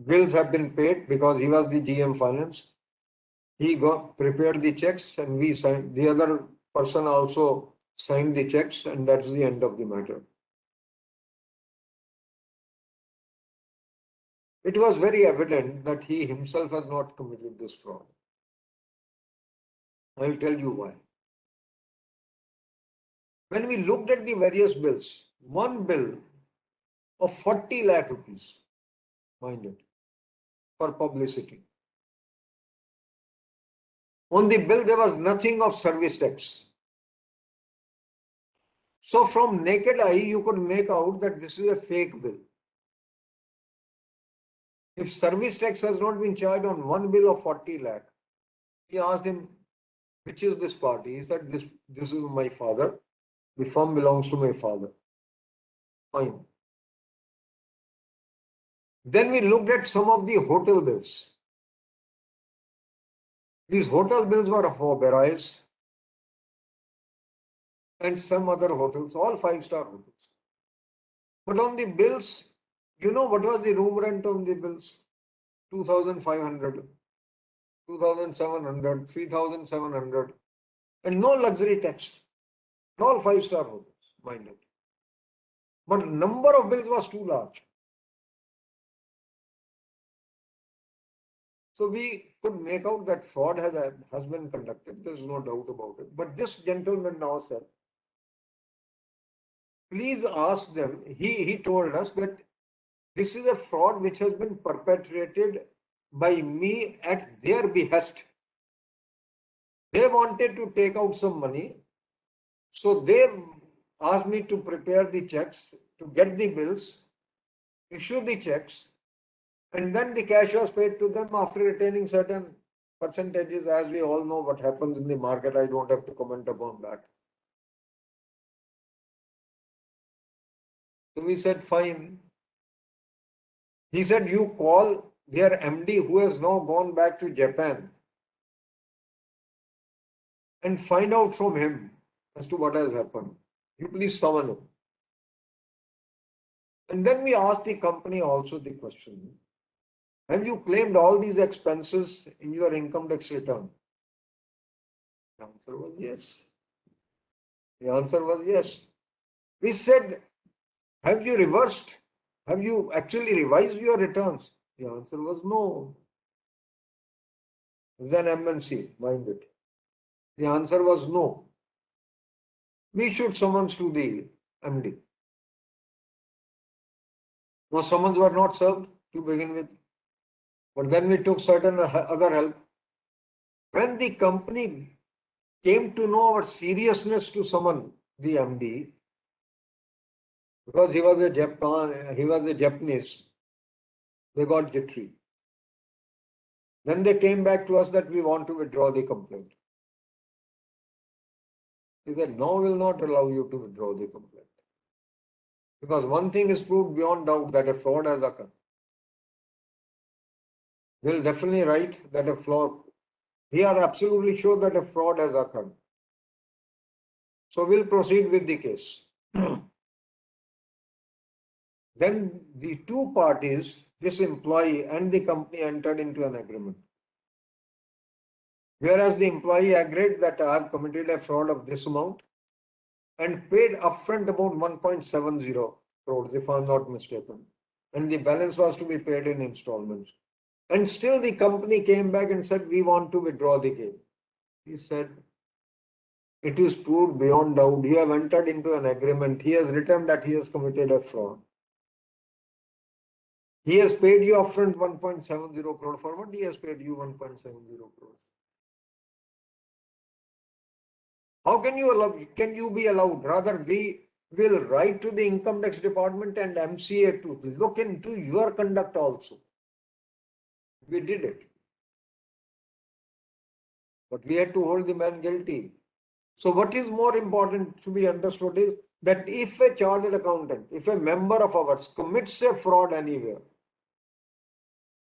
[SPEAKER 2] bills have been paid because he was the GM finance. He prepared the checks and we signed. The other person also signed the checks, and that's the end of the matter. It was very evident that he himself has not committed this fraud. I'll tell you why. When we looked at the various bills, one bill of 40 lakh rupees, mind it, for publicity. On the bill, there was nothing of service tax. So from naked eye, you could make out that this is a fake bill. If service tax has not been charged on one bill of 40 lakh, he asked him, which is this party? He said, this is my father. The firm belongs to my father. Fine. Then we looked at some of the hotel bills. These hotel bills were for Berais and some other hotels, all 5-star hotels. But on the bills, you know what was the room rent on the bills? 2,500, 2,700, 3,700, and no luxury tax. All 5-star hotels, mind it. But number of bills was too large. So we could make out that fraud has been conducted. There's no doubt about it. But this gentleman now said, please ask them. He told us that this is a fraud which has been perpetrated by me at their behest. They wanted to take out some money. So they asked me to prepare the checks, to get the bills, issue the checks, and then the cash was paid to them after retaining certain percentages. As we all know what happens in the market, I don't have to comment upon that. So we said, fine. He said, you call their MD who has now gone back to Japan and find out from him as to what has happened. You please summon him. And then we asked the company also the question, have you claimed all these expenses in your income tax return? The answer was yes. The answer was yes. We said, have you reversed? Have you actually revised your returns? The answer was no. Then MNC, mind it. The answer was no. We should summons to the MD. No summons were not served to begin with. But then we took certain other help. When the company came to know our seriousness to summon the MD, because he was a Japanese, they got jittery. Then they came back to us that we want to withdraw the complaint. He said, no, we will not allow you to withdraw the complaint. Because one thing is proved beyond doubt, that a fraud has occurred. We'll definitely write that a fraud, we are absolutely sure that a fraud has occurred. So we'll proceed with the case. Then the two parties, this employee and the company, entered into an agreement. Whereas the employee agreed that I have committed a fraud of this amount and paid upfront about 1.70 crores, if I'm not mistaken. And the balance was to be paid in installments. And still the company came back and said, we want to withdraw the case. He said, it is proved beyond doubt. You have entered into an agreement. He has written that he has committed a fraud. He has paid you upfront 1.70 crore. For what he has paid you 1.70 crores? How can you be allowed? Rather, we will write to the income tax department and MCA to look into your conduct also. We did it. But we had to hold the man guilty. So what is more important to be understood is that if a chartered accountant, if a member of ours commits a fraud anywhere,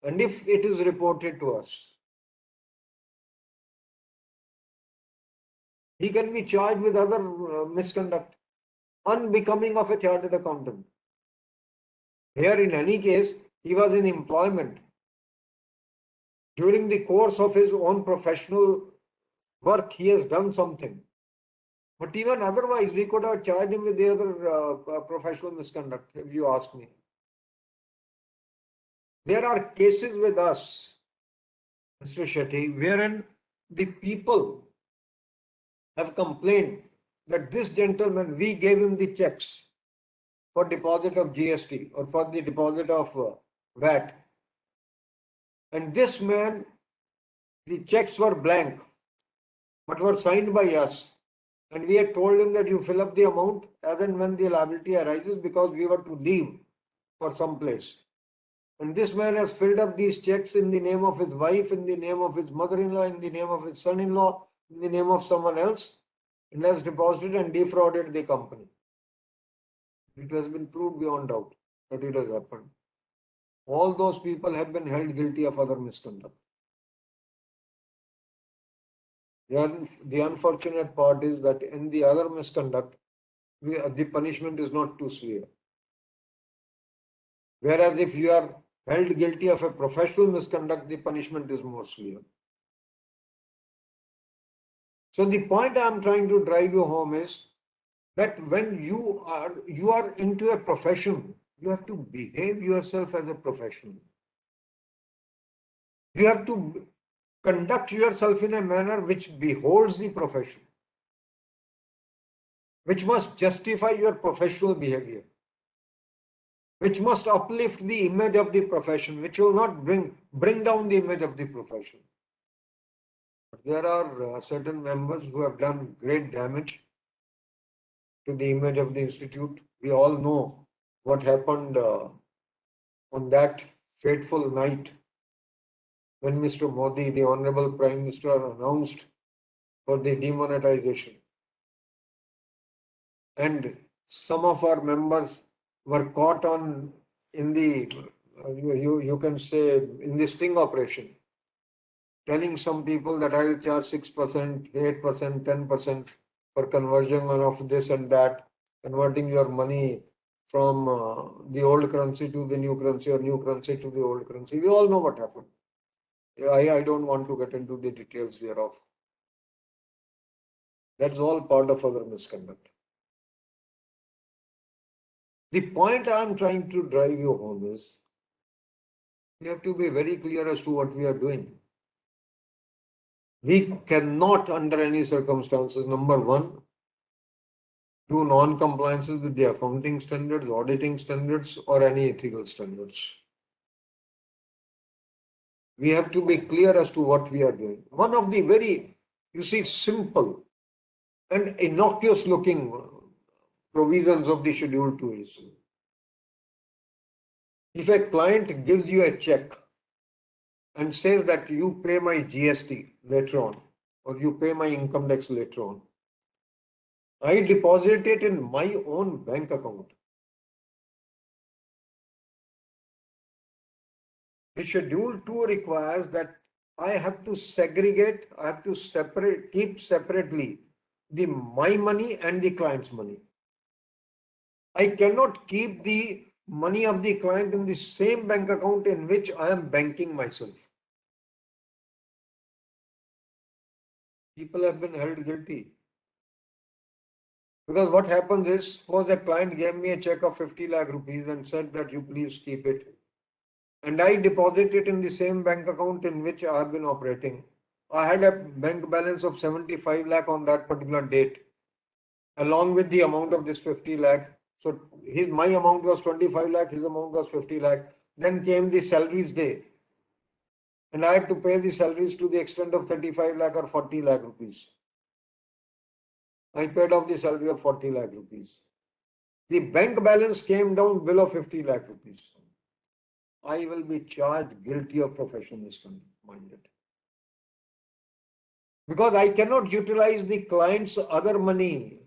[SPEAKER 2] and if it is reported to us, he can be charged with other misconduct, unbecoming of a chartered accountant. Here, in any case, he was in employment. During the course of his own professional work, he has done something. But even otherwise, we could have charged him with the other professional misconduct, if you ask me. There are cases with us, Mr. Shetty, wherein the people have complained that this gentleman, we gave him the checks for deposit of GST or for the deposit of VAT. And this man, the checks were blank, but were signed by us. And we had told him that you fill up the amount as and when the liability arises, because we were to leave for some place. And this man has filled up these checks in the name of his wife, in the name of his mother-in-law, in the name of his son-in-law, in the name of someone else, and has deposited and defrauded the company. It has been proved beyond doubt that it has happened. All those people have been held guilty of other misconduct. The unfortunate part is that in the other misconduct, the punishment is not too severe. Whereas if you are held guilty of a professional misconduct, the punishment is more severe. So the point I am trying to drive you home is that when you are into a profession, you have to behave yourself as a professional. You have to conduct yourself in a manner which beholds the profession, which must justify your professional behavior, which must uplift the image of the profession, which will not bring down the image of the profession. But there are certain members who have done great damage to the image of the institute. We all know what happened on that fateful night when Mr. Modi, the Honorable Prime Minister, announced for the demonetization. And some of our members were caught in the, you can say, in the sting operation, telling some people that I will charge 6%, 8%, 10% for conversion of this and that, converting your money from the old currency to the new currency or new currency to the old currency. We all know what happened. I don't want to get into the details thereof. That's all part of other misconduct. The point I'm trying to drive you home is we have to be very clear as to what we are doing. We cannot, under any circumstances, number one, do non-compliances with the accounting standards, auditing standards, or any ethical standards. We have to be clear as to what we are doing. One of the very, simple and innocuous looking provisions of the Schedule 2 is, if a client gives you a check and says that you pay my GST later on, or you pay my income tax later on, I deposit it in my own bank account. The Schedule 2 requires that I have to segregate, I have to keep separately my money and the client's money. I cannot keep the money of the client in the same bank account in which I am banking myself. People have been held guilty. Because what happens is, suppose a client gave me a check of 50 lakh rupees and said that you please keep it. And I deposit it in the same bank account in which I have been operating. I had a bank balance of 75 lakh on that particular date, along with the amount of this 50 lakh. So my amount was 25 lakh, his amount was 50 lakh. Then came the salaries day. And I had to pay the salaries to the extent of 35 lakh or 40 lakh rupees. I paid off the salary of 40 lakh rupees. The bank balance came down below 50 lakh rupees. I will be charged guilty of professional misconduct, minded. Because I cannot utilize the client's other money.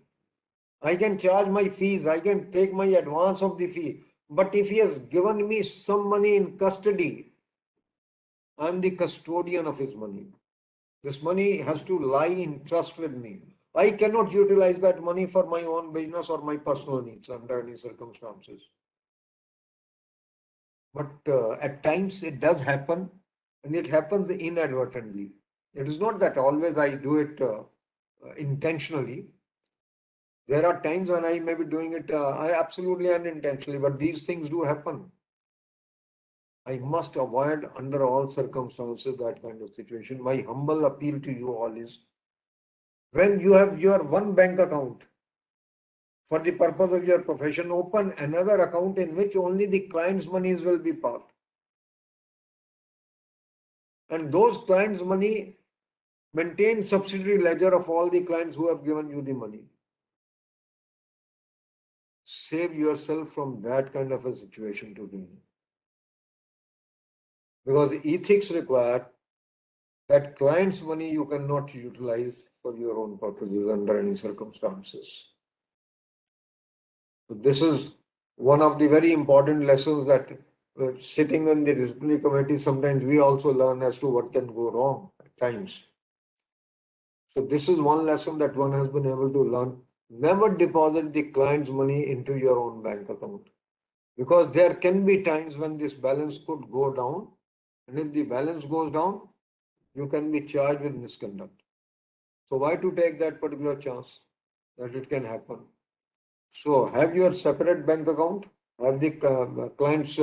[SPEAKER 2] I can charge my fees, I can take my advance of the fee. But if he has given me some money in custody, I am the custodian of his money. This money has to lie in trust with me. I cannot utilize that money for my own business or my personal needs under any circumstances. But at times it does happen, and it happens inadvertently. It is not that always I do it intentionally. There are times when I may be doing it absolutely unintentionally, but these things do happen. I must avoid under all circumstances that kind of situation. My humble appeal to you all is, when you have your one bank account for the purpose of your profession, open another account in which only the client's monies will be parked. And those clients' money maintain subsidiary ledger of all the clients who have given you the money. Save yourself from that kind of a situation today. Because ethics require that client's money you cannot utilize for your own purposes under any circumstances. So this is one of the very important lessons that sitting in the disciplinary committee, sometimes we also learn as to what can go wrong at times. So this is one lesson that one has been able to learn. Never deposit the client's money into your own bank account, because there can be times when this balance could go down, and if the balance goes down, you can be charged with misconduct. So why to take that particular chance that it can happen? So have your separate bank account, have the client's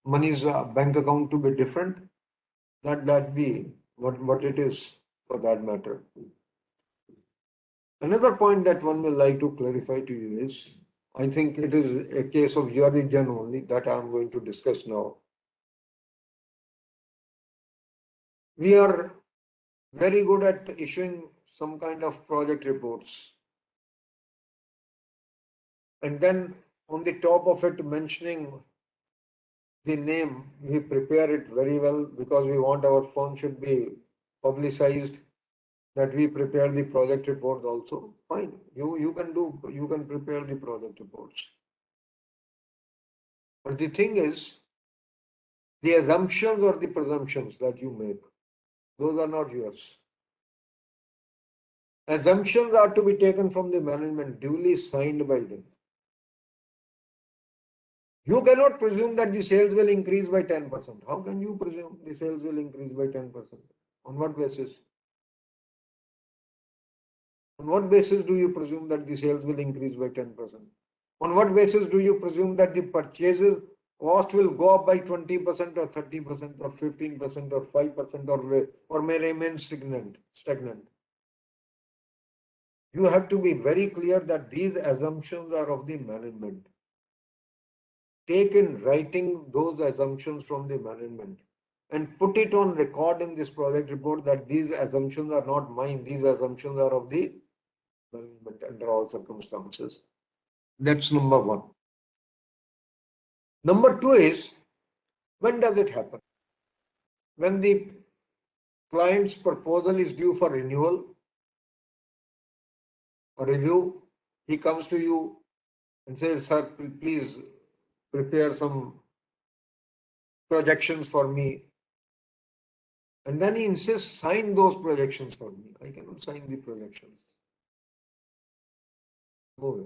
[SPEAKER 2] money's bank account to be different. That be what it is for that matter. Another point that one will like to clarify to you is, I think it is a case of your region only that I am going to discuss now. We are very good at issuing some kind of project reports, and then on the top of it mentioning the name, we prepare it very well because we want our firm should be publicized, that we prepare the project report also. Fine, you can prepare the project reports. But the thing is, the assumptions or the presumptions that you make, those are not yours. Assumptions are to be taken from the management, duly signed by them. You cannot presume that the sales will increase by 10%. How can you presume the sales will increase by 10%? On what basis? On what basis do you presume that the sales will increase by 10%? On what basis do you presume that the purchases cost will go up by 20% or 30% or 15% or 5% or may remain stagnant? You have to be very clear that these assumptions are of the management. Take in writing those assumptions from the management and put it on record in this project report that these assumptions are not mine, these assumptions are of the management under all circumstances. That's number one. Number two is, when does it happen? When the client's proposal is due for renewal or review, he comes to you and says, sir, please prepare some projections for me. And then he insists, sign those projections for me. I cannot sign the projections. No way.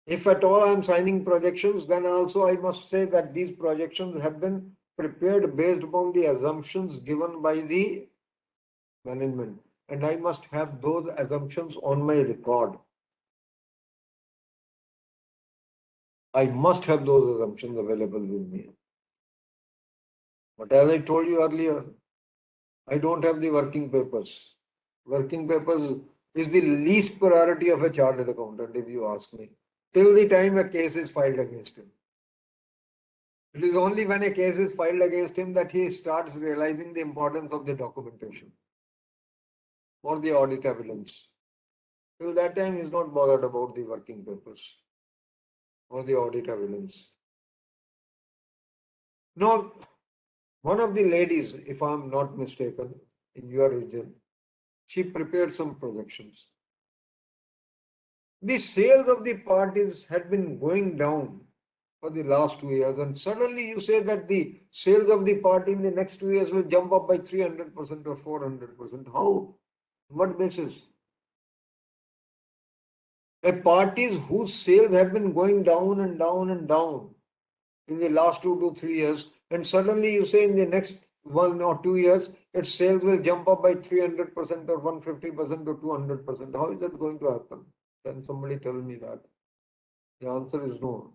[SPEAKER 2] If at all I am signing projections, then also I must say that these projections have been prepared based upon the assumptions given by the management. And I must have those assumptions on my record. I must have those assumptions available with me. But as I told you earlier, I don't have the working papers. Working papers is the least priority of a chartered accountant, if you ask me, till the time a case is filed against him. It is only when a case is filed against him that he starts realizing the importance of the documentation or the audit evidence. Till that time, he is not bothered about the working papers or the audit evidence. Now, one of the ladies, if I am not mistaken, in your region, she prepared some projections. The sales of the parties had been going down for the last 2 years, and suddenly you say that the sales of the party in the next 2 years will jump up by 300% or 400%. How? What basis? A parties whose sales have been going down and down and down in the last 2 to 3 years, and suddenly you say in the next 1 or 2 years, its sales will jump up by 300% or 150% or 200%. How is that going to happen? Can somebody tell me that? The answer is no.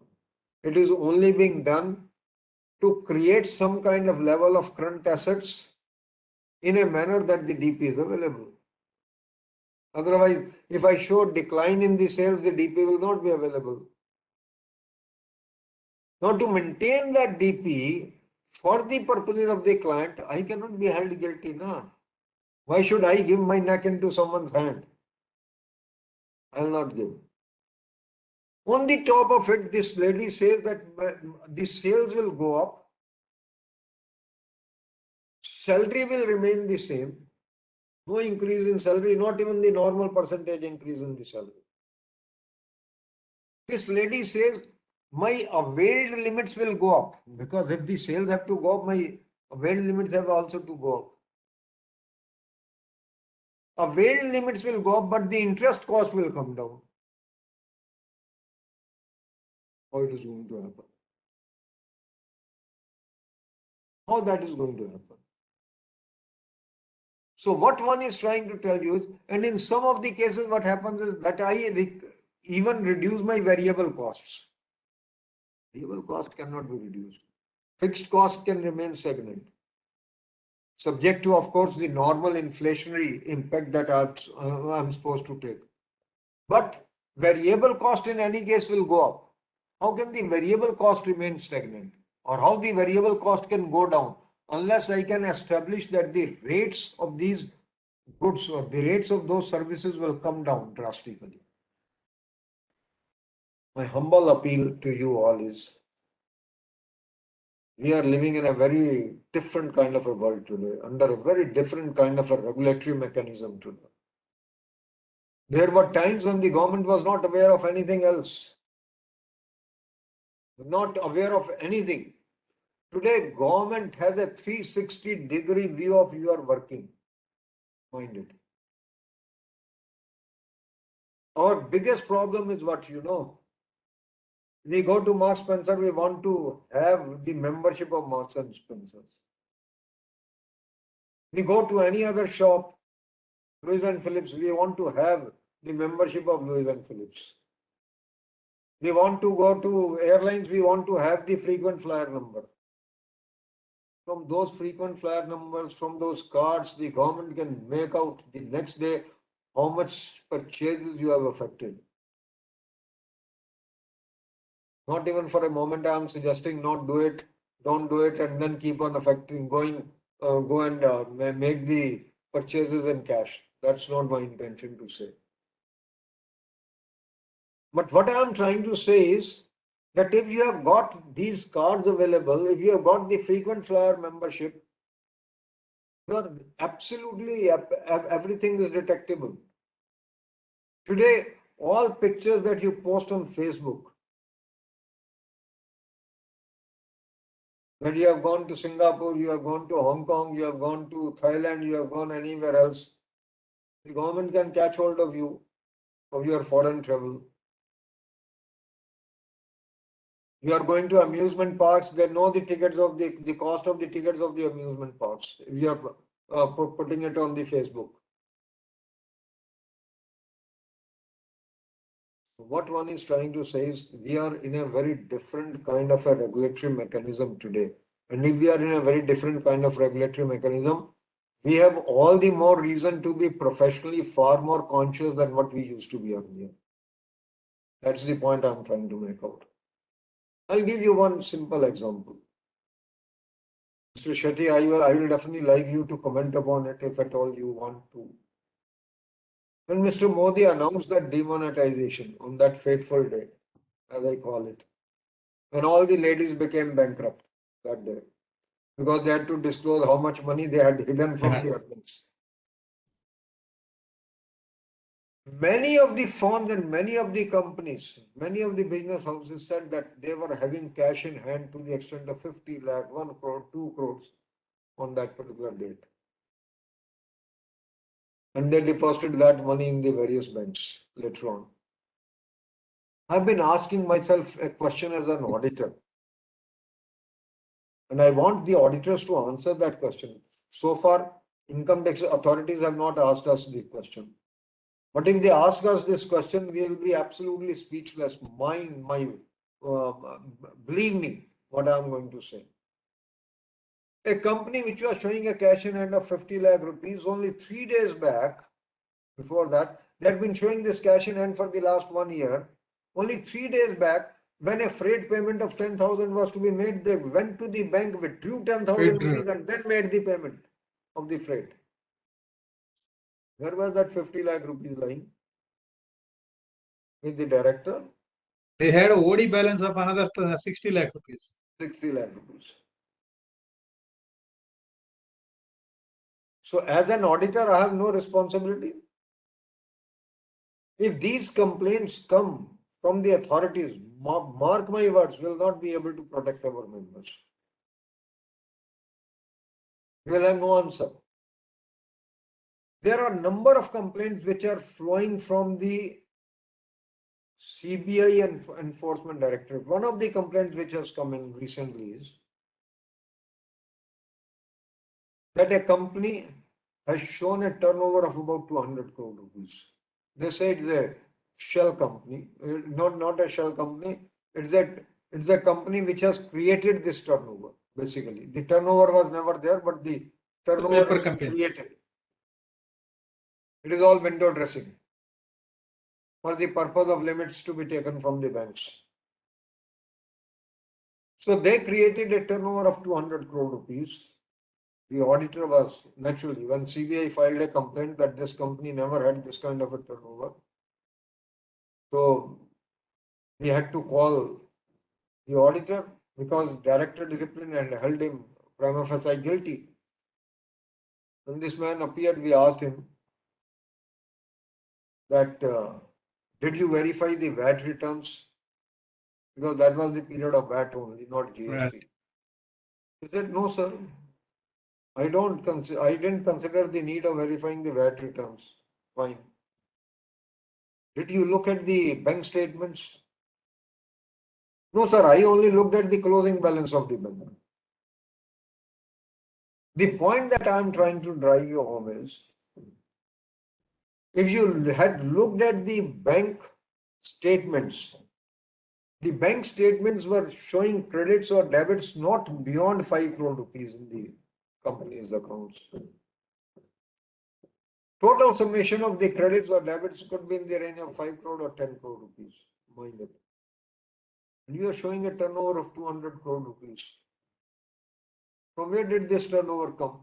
[SPEAKER 2] It is only being done to create some kind of level of current assets in a manner that the DP is available. Otherwise, if I show decline in the sales, the DP will not be available. Now, to maintain that DP, for the purposes of the client, I cannot be held guilty, na. Why should I give my neck into someone's hand? I will not give. On the top of it, this lady says that the sales will go up, salary will remain the same, no increase in salary, not even the normal percentage increase in the salary. This lady says my availed limits will go up, because if the sales have to go up, my availed limits have also to go up. Availed limits will go up, but the interest cost will come down. How it is going to happen? How that is going to happen? So what one is trying to tell you is, and in some of the cases what happens is that I even reduce my variable costs. Variable cost cannot be reduced. Fixed cost can remain stagnant, subject to, of course, the normal inflationary impact that I'm supposed to take. But variable cost in any case will go up. How can the variable cost remain stagnant? Or how the variable cost can go down unless I can establish that the rates of these goods or the rates of those services will come down drastically. My humble appeal to you all is, we are living in a very different kind of a world today, under a very different kind of a regulatory mechanism today. There were times when the government was not aware of anything else, not aware of anything. Today, government has a 360-degree view of your working. Mind it. Our biggest problem is what you know. We go to Marks Spencer, we want to have the membership of Marks and Spencer's. We go to any other shop, Lewis and Phillips, we want to have the membership of Lewis and Phillips. We want to go to airlines, we want to have the frequent flyer number. From those frequent flyer numbers, from those cards, the government can make out the next day how much purchases you have affected. Not even for a moment I am suggesting not do it, don't do it, and then keep on affecting, go and make the purchases in cash. That's not my intention to say. But what I am trying to say is that if you have got these cards available, if you have got the frequent flyer membership, you are absolutely, everything is detectable. Today, all pictures that you post on Facebook, that you have gone to Singapore, you have gone to Hong Kong, you have gone to Thailand, you have gone anywhere else, the government can catch hold of you, of your foreign travel. You are going to amusement parks, they know the tickets of the cost of the tickets of the amusement parks, if you are putting it on the Facebook. What one is trying to say is, we are in a very different kind of a regulatory mechanism today. And if we are in a very different kind of regulatory mechanism, we have all the more reason to be professionally far more conscious than what we used to be earlier. That's the point I'm trying to make out. I'll give you one simple example. Mr. Shetty, I will definitely like you to comment upon it if at all you want to. When Mr. Modi announced that demonetization on that fateful day, as I call it, when all the ladies became bankrupt that day, because they had to disclose how much money they had hidden from the earnings. Many of the firms and many of the companies, many of the business houses said that they were having cash in hand to the extent of 50 lakh, 1 crore, 2 crores on that particular date. And they deposited that money in the various banks later on. I've been asking myself a question as an auditor. And I want the auditors to answer that question. So far, income tax authorities have not asked us the question. But if they ask us this question, we will be absolutely speechless. Believe me, what I'm going to say. A company which was showing a cash in hand of 50 lakh rupees only 3 days back, before that, they had been showing this cash in hand for the last 1 year. Only 3 days back, when a freight payment of 10,000 was to be made, they went to the bank, withdrew 10,000
[SPEAKER 4] Withdrew.
[SPEAKER 2] rupees and then made the payment of the freight. Where was that 50 lakh rupees lying? With the director?
[SPEAKER 4] They had a OD balance of another 60 lakh rupees.
[SPEAKER 2] 60 lakh rupees. So as an auditor, I have no responsibility. If these complaints come from the authorities, mark my words, will not be able to protect our members. We will have no answer. There are a number of complaints which are flowing from the CBI and Enforcement Directorate. One of the complaints which has come in recently is that a company has shown a turnover of about 200 crore rupees. They say it's a shell company, not a shell company. It's a company which has created this turnover. Basically, the turnover was never there, but the turnover
[SPEAKER 4] paper
[SPEAKER 2] is
[SPEAKER 4] company.
[SPEAKER 2] created. It is all window dressing for the purpose of limits to be taken from the banks. So they created a turnover of 200 crore rupees. The auditor was naturally, when CBI filed a complaint that this company never had this kind of a turnover. So we had to call the auditor because director disciplined and held him prima facie guilty. When this man appeared, we asked him that did you verify the VAT returns? Because that was the period of VAT only, not GST.
[SPEAKER 4] Right.
[SPEAKER 2] He said, no, sir. I didn't consider the need of verifying the VAT returns. Fine. Did you look at the bank statements? No, sir. I only looked at the closing balance of the bank. The point that I am trying to drive you home is, if you had looked at the bank statements were showing credits or debits not beyond 5 crore rupees in the company's accounts. Total summation of the credits or debits could be in the range of 5 crore or 10 crore rupees. Mind it. And you are showing a turnover of 200 crore rupees. From where did this turnover come?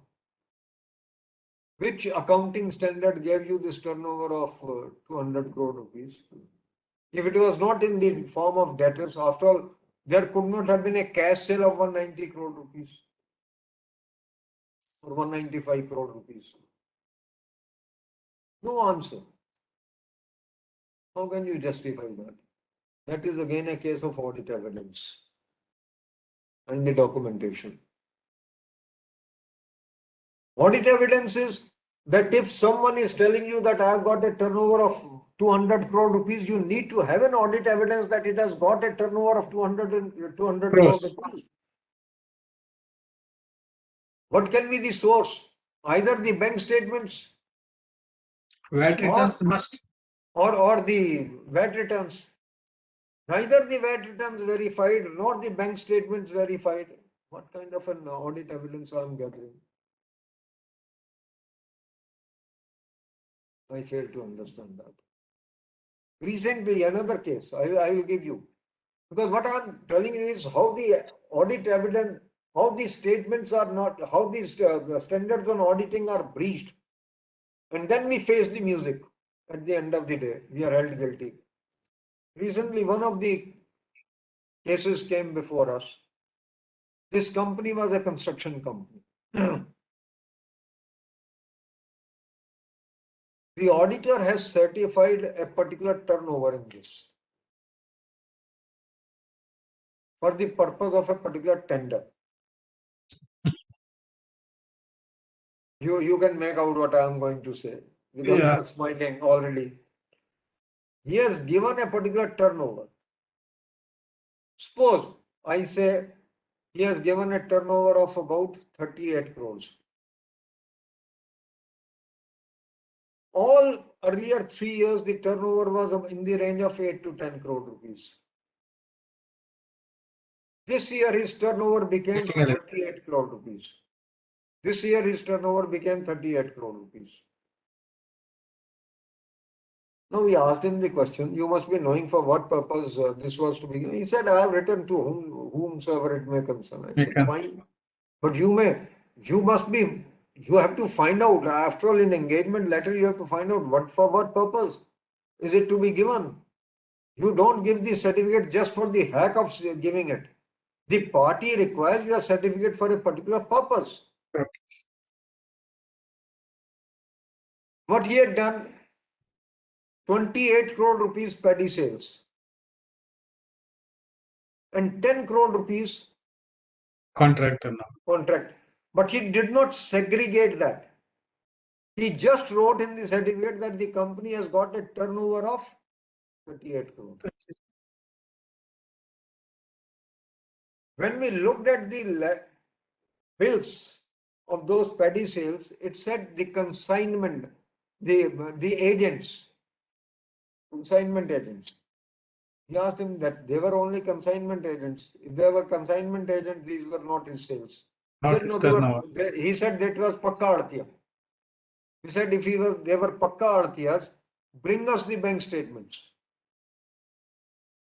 [SPEAKER 2] Which accounting standard gave you this turnover of 200 crore rupees? If it was not in the form of debtors, after all, there could not have been a cash sale of 190 crore rupees or 195 crore rupees. No answer. How can you justify that? That is again a case of audit evidence and the documentation. Audit evidence is that if someone is telling you that I have got a turnover of 200 crore rupees, you need to have an audit evidence that it has got a turnover of 200 crore rupees. What can be the source? Either the bank statements,
[SPEAKER 4] VAT returns must.
[SPEAKER 2] or the VAT returns. Neither the VAT returns verified nor the bank statements verified. What kind of an audit evidence I am gathering? I fail to understand that. Recently, another case I will give you, because what I am telling you is how the audit evidence, how these statements are not, how these standards on auditing are breached, and then we face the music. At the end of the day, we are held guilty. Recently, one of the cases came before us. This company was a construction company. The auditor has certified a particular turnover in this for the purpose of a particular tender. You can make out what I am going to say because you are smiling already. He has given a particular turnover. Suppose I say he has given a turnover of about 38 crores. All earlier 3 years, the turnover was in the range of 8 to 10 crore rupees. This year, his turnover became 38 crore rupees. This year, his turnover became 38 crore rupees. No, we asked him the question, you must be knowing for what purpose this was to be given. He said, I have written to whomsoever it may concern. I said, fine. But you have to find out. After all, in engagement letter, you have to find out for what purpose is it to be given. You don't give the certificate just for the heck of giving it. The party requires your certificate for a particular purpose. What he had done, 28 crore rupees paddy sales and 10 crore rupees
[SPEAKER 4] contract.
[SPEAKER 2] But he did not segregate that. He just wrote in the certificate that the company has got a turnover of 38 crore. When we looked at the bills of those paddy sales, it said the consignment, the agents, consignment agents. He asked him that they were only consignment agents. If they were consignment agents, these were not his sales. He said that was pakka artiya. He said if they were pakka artiyas, bring us the bank statements.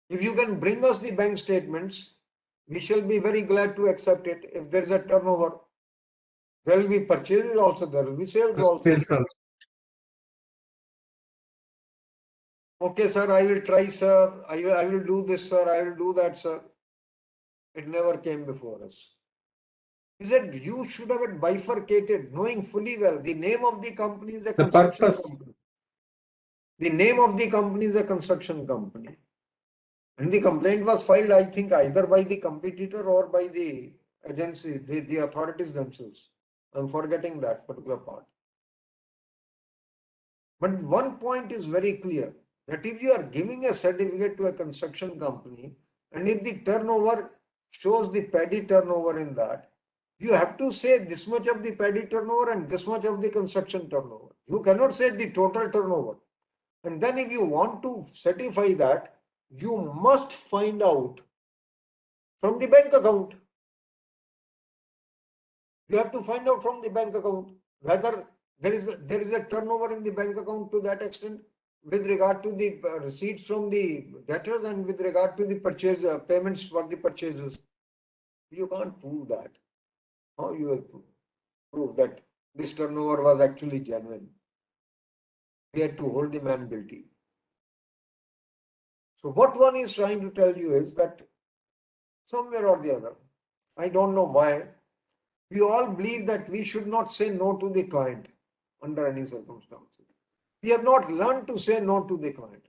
[SPEAKER 2] If you can bring us the bank statements, we shall be very glad to accept it. If there is a turnover, there will be purchases also, there will be sales also. Okay, sir, I will try, sir. I will do this, sir. I will do that, sir. It never came before us. He said, you should have it bifurcated, knowing fully well the name of the company is a construction company. The name of the company is a construction company. And the complaint was filed, I think, either by the competitor or by the agency, the authorities themselves. I'm forgetting that particular part. But one point is very clear, that if you are giving a certificate to a construction company, and if the turnover shows the paddy turnover in that, you have to say this much of the paddy turnover and this much of the construction turnover. You cannot say the total turnover. And then if you want to certify that, you must find out from the bank account. You have to find out from the bank account whether there is a turnover in the bank account to that extent with regard to the receipts from the debtors and with regard to the purchase payments for the purchases. You can't prove that. How you will prove that this turnover was actually genuine? We had to hold the man guilty. So what one is trying to tell you is that somewhere or the other, I don't know why, we all believe that we should not say no to the client under any circumstances. We have not learned to say no to the client.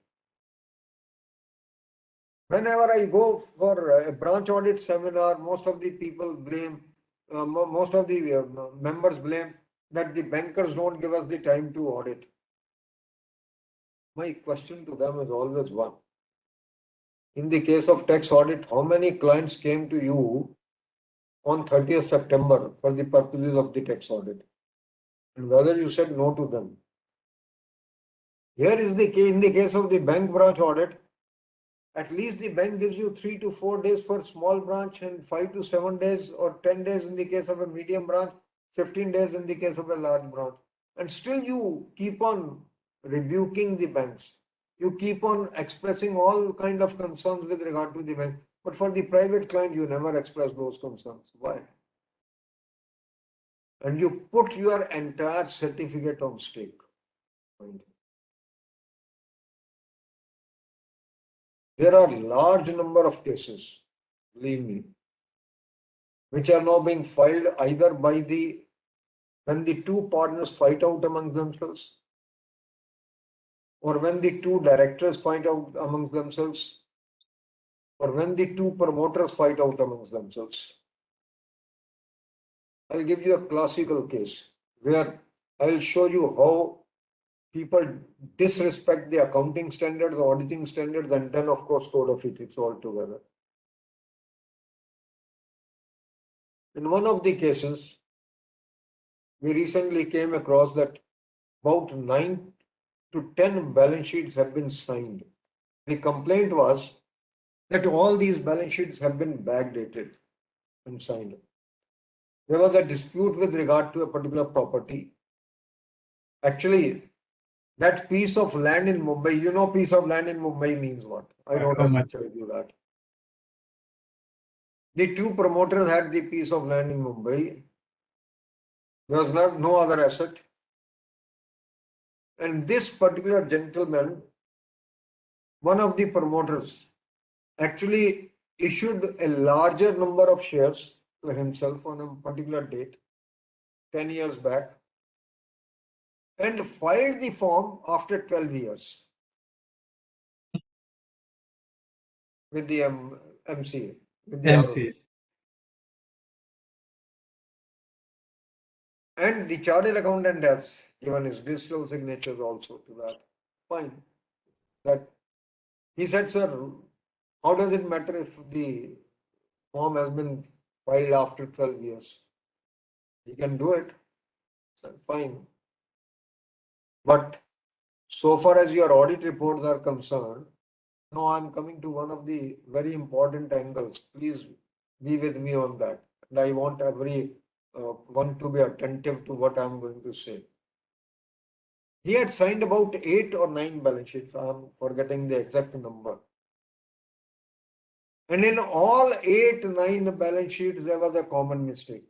[SPEAKER 2] Whenever I go for a branch audit seminar, most of the people blame, most of the members blame that the bankers don't give us the time to audit. My question to them is always one. In the case of tax audit, how many clients came to you on 30th September for the purposes of the tax audit? And whether you said no to them. Here is the case, in the case of the bank branch audit, at least the bank gives you 3 to 4 days for small branch and 5 to 7 days or 10 days in the case of a medium branch, 15 days in the case of a large branch. And still you keep on rebuking the banks. You keep on expressing all kind of concerns with regard to the bank. But for the private client, you never express those concerns. Why? And you put your entire certificate on stake. There are large number of cases, believe me, which are now being filed either by when the two partners fight out among themselves, or when the two directors fight out amongst themselves, or when the two promoters fight out amongst themselves. I'll give you a classical case where I'll show you how people disrespect the accounting standards, auditing standards, and then of course code of ethics altogether. In one of the cases, we recently came across that about 9 to 10 balance sheets have been signed. The complaint was that all these balance sheets have been backdated and signed. There was a dispute with regard to a particular property. Actually, That piece of land in Mumbai, you know, piece of land in Mumbai means what? I don't
[SPEAKER 4] How
[SPEAKER 2] have
[SPEAKER 4] much?
[SPEAKER 2] to tell you that. The two promoters had the piece of land in Mumbai. There was no other asset. And this particular gentleman, one of the promoters, actually issued a larger number of shares to himself on a particular date, 10 years back, and filed the form after 12 years with the MCA, with the RO.
[SPEAKER 4] MCA.
[SPEAKER 2] And the chartered accountant has given his digital signatures also to that. Fine. That he said, sir, how does it matter if the form has been filed after 12 years? He can do it. So, fine. But so far as your audit reports are concerned, now I'm coming to one of the very important angles. Please be with me on that. And I want every one to be attentive to what I'm going to say. He had signed about 8 or 9 balance sheets. I'm forgetting the exact number. And in all 8, 9 balance sheets, there was a common mistake.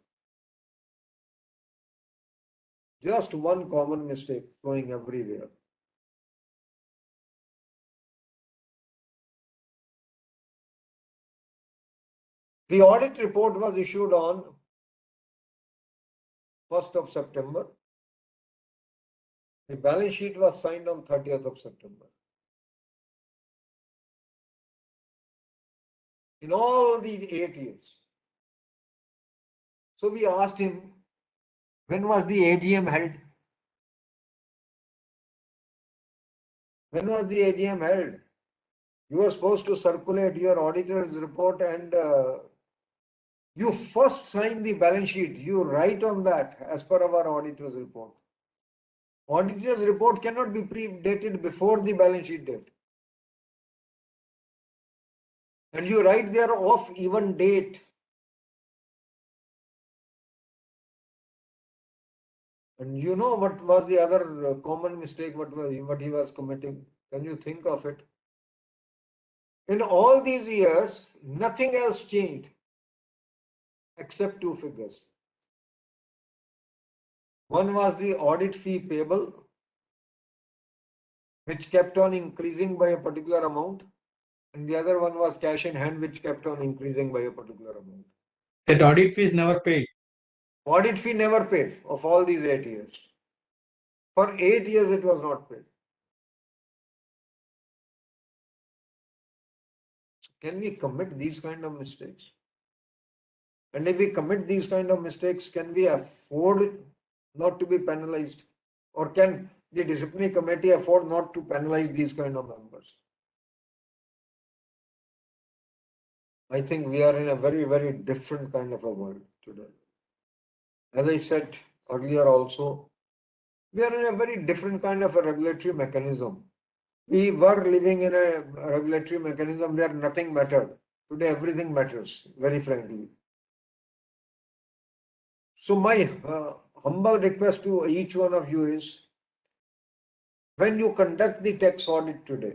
[SPEAKER 2] Just one common mistake flowing everywhere. The audit report was issued on 1st of September. The balance sheet was signed on 30th of September. In all the 8 years. So we asked him, when was the AGM held? When was the AGM held? You were supposed to circulate your auditor's report and you first sign the balance sheet. You write on that as per our auditor's report. Auditor's report cannot be dated before the balance sheet date. And you write there of even date. And you know what was the other common mistake what he was committing? Can you think of it? In all these years, nothing else changed except 2 figures. One was the audit fee payable, which kept on increasing by a particular amount, and the other one was cash in hand, which kept on increasing by a particular amount.
[SPEAKER 4] That audit fee is never paid.
[SPEAKER 2] Audit fee never paid of all these 8 years. For 8 years, it was not paid. Can we commit these kind of mistakes? And if we commit these kind of mistakes, can we afford not to be penalized? Or can the disciplinary committee afford not to penalize these kind of members? I think we are in a very, very different kind of a world today. As I said earlier also, we are in a very different kind of a regulatory mechanism. We were living in a regulatory mechanism where nothing mattered. Today, everything matters, very frankly. So my humble request to each one of you is, when you conduct the tax audit today,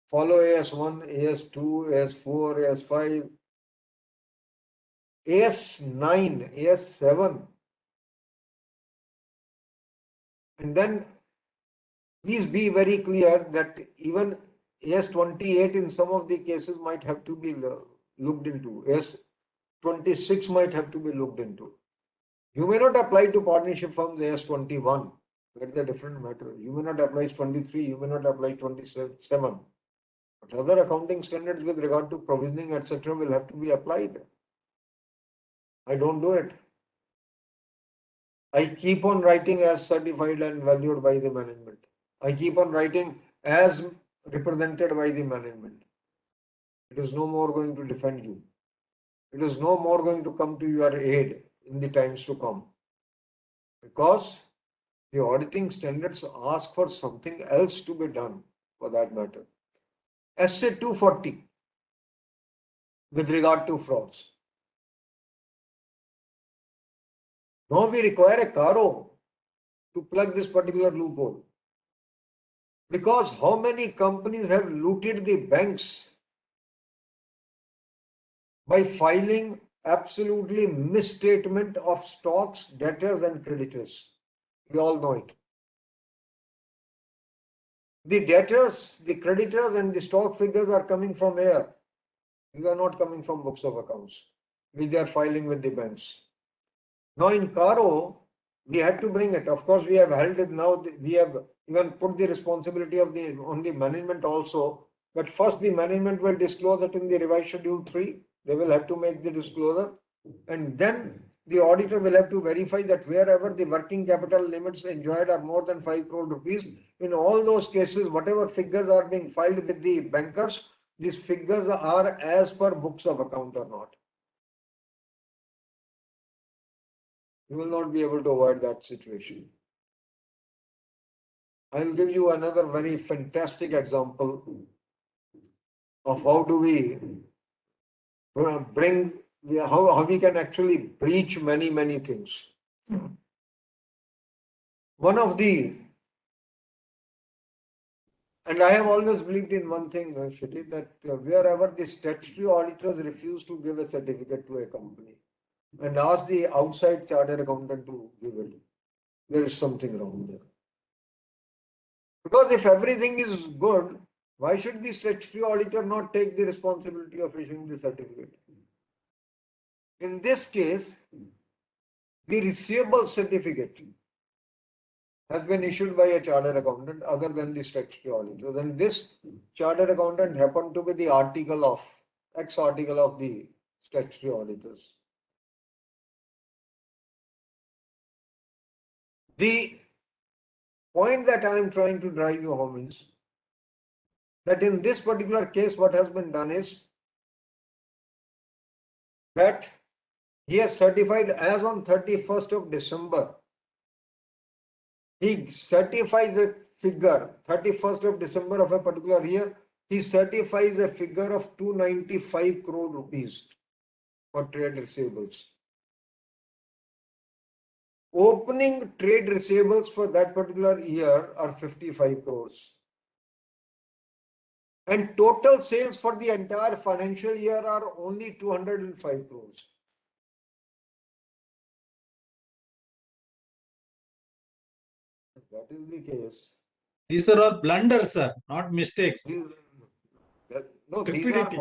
[SPEAKER 2] follow AS1, AS2, AS4, AS5, AS9, AS7, and then please be very clear that even AS28 in some of the cases might have to be looked into. AS26 might have to be looked into. You may not apply to partnership firms AS21. That's a different matter. You may not apply 23, you may not apply 27. But other accounting standards with regard to provisioning, etc., will have to be applied. I don't do it. I keep on writing as certified and valued by the management. I keep on writing as represented by the management. It is no more going to defend you. It is no more going to come to your aid in the times to come. Because the auditing standards ask for something else to be done for that matter. SA 240 with regard to frauds. Now we require a CARO to plug this particular loophole. Because how many companies have looted the banks by filing absolutely misstatement of stocks, debtors and creditors? We all know it. The debtors, the creditors and the stock figures are coming from air. These are not coming from books of accounts, which they are filing with the banks. Now in Caro, we had to bring it. Of course, we have held it now. We have even put the responsibility of on the management also. But first, the management will disclose it in the revised schedule 3. They will have to make the disclosure, and then the auditor will have to verify that wherever the working capital limits enjoyed are more than 5 crore rupees, in all those cases, whatever figures are being filed with the bankers, these figures are as per books of account or not. You will not be able to avoid that situation. I will give you another very fantastic example of how do we bring, how we can actually breach many things. One of the, and I have always believed in one thing, Shruti, that wherever the statutory auditors refuse to give a certificate to a company and ask the outside chartered accountant to give it, there is something wrong there. Because if everything is good, why should the statutory auditor not take the responsibility of issuing the certificate? In this case, the receivable certificate has been issued by a chartered accountant other than the statutory auditor. Then this chartered accountant happened to be the article of, ex-article of the statutory auditors. The point that I am trying to drive you home is that in this particular case, what has been done is that he has certified as on 31st of December. He certifies a figure, 31st of December of a particular year, he certifies a figure of 295 crore rupees for trade receivables. Opening trade receivables for that particular year are 55 crores. And total sales for the entire financial year are only 205 crores. If that is the case.
[SPEAKER 4] These are all blunders, sir, not mistakes.
[SPEAKER 2] No,
[SPEAKER 4] Stupidity.